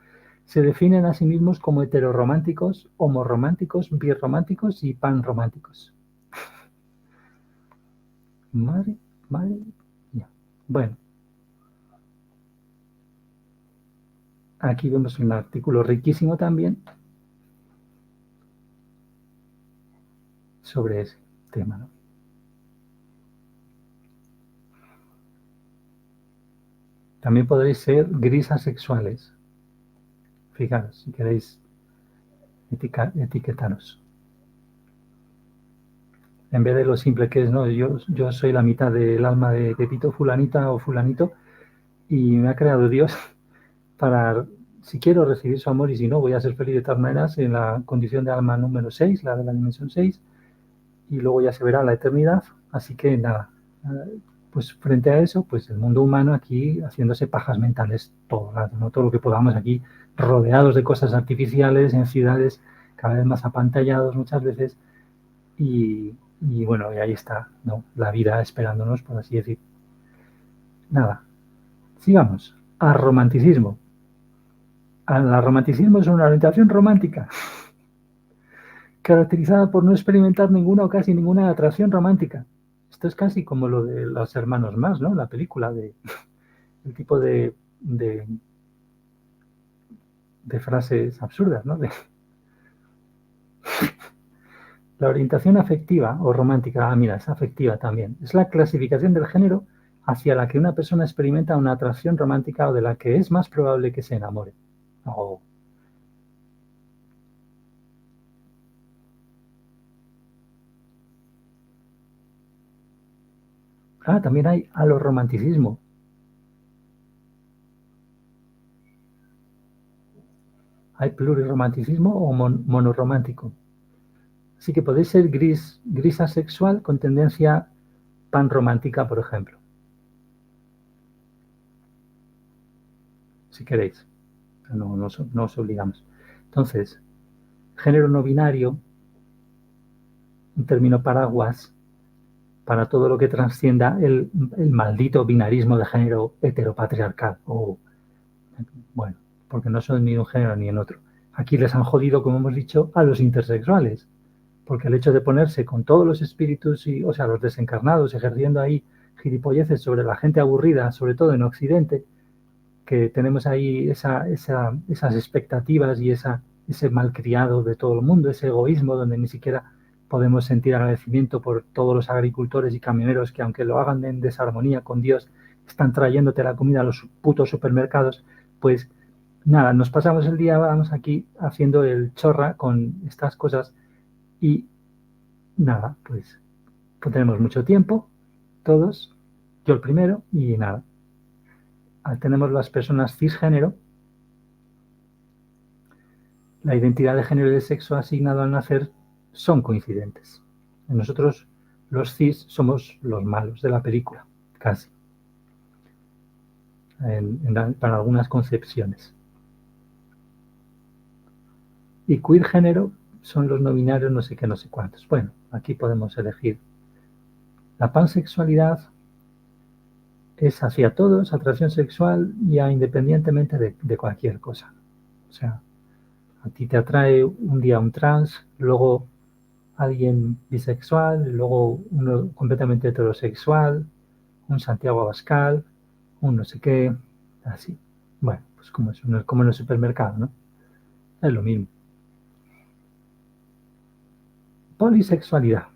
se definen a sí mismos como heterorománticos, homorománticos, birrománticos y panrománticos. Madre mía. Bueno, aquí vemos un artículo riquísimo también sobre ese tema, ¿no? También podréis ser gris asexuales. Fijaros, si queréis etiquetaros. En vez de lo simple que es, no, yo soy la mitad del alma de Pepito, fulanita o fulanito, y me ha creado Dios para, si quiero, recibir su amor, y si no, voy a ser feliz de todas maneras en la condición de alma número 6, la de la dimensión 6, y luego ya se verá la eternidad. Así que nada, pues frente a eso, pues el mundo humano aquí haciéndose pajas mentales todo el rato, ¿no? Todo lo que podamos aquí, rodeados de cosas artificiales, en ciudades cada vez más apantallados muchas veces, y bueno, y ahí está, ¿no? La vida esperándonos, por así decir. Nada, sigamos. Al romanticismo. El romanticismo es una orientación romántica, caracterizada por no experimentar ninguna o casi ninguna atracción romántica. Esto es casi como lo de los hermanos más, ¿no? La película el tipo de frases absurdas, ¿no? La orientación afectiva o romántica, mira, es afectiva también. Es la clasificación del género hacia la que una persona experimenta una atracción romántica o de la que es más probable que se enamore. Oh. También hay alorromanticismo. Hay plurirromanticismo o monorromántico. Así que podéis ser gris asexual con tendencia panromántica, por ejemplo. Si queréis. No os obligamos. Entonces, género no binario, un término paraguas para todo lo que trascienda el maldito binarismo de género heteropatriarcal. Bueno, porque no son ni en un género ni en otro. Aquí les han jodido, como hemos dicho, a los intersexuales, porque el hecho de ponerse con todos los espíritus, o sea, los desencarnados, ejerciendo ahí gilipolleces sobre la gente aburrida, sobre todo en Occidente, que tenemos ahí esas expectativas y ese malcriado de todo el mundo, ese egoísmo donde ni siquiera podemos sentir agradecimiento por todos los agricultores y camioneros que, aunque lo hagan en desarmonía con Dios, están trayéndote la comida a los putos supermercados. Pues nada, nos pasamos el día, vamos aquí haciendo el chorra con estas cosas y nada, pues tenemos mucho tiempo, todos, yo el primero, y nada. Tenemos las personas cisgénero, la identidad de género y de sexo asignado al nacer son coincidentes. Nosotros, los cis, somos los malos de la película, casi, para algunas concepciones. Y queer género son los no binarios, no sé qué, no sé cuántos. Bueno, aquí podemos elegir. La pansexualidad es hacia todos, atracción sexual, ya independientemente de cualquier cosa. O sea, a ti te atrae un día un trans, luego alguien bisexual, luego uno completamente heterosexual, un Santiago Abascal, un no sé qué, así. Bueno, pues como en el supermercado, ¿no? Es lo mismo. Polisexualidad.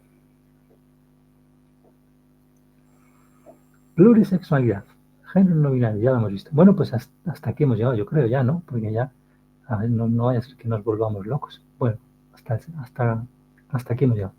Plurisexualidad. Género no binario, ya lo hemos visto. Bueno, pues hasta aquí hemos llegado, yo creo ya, ¿no? Porque ya no vaya a ser que nos volvamos locos. Bueno, hasta aquí hemos llegado.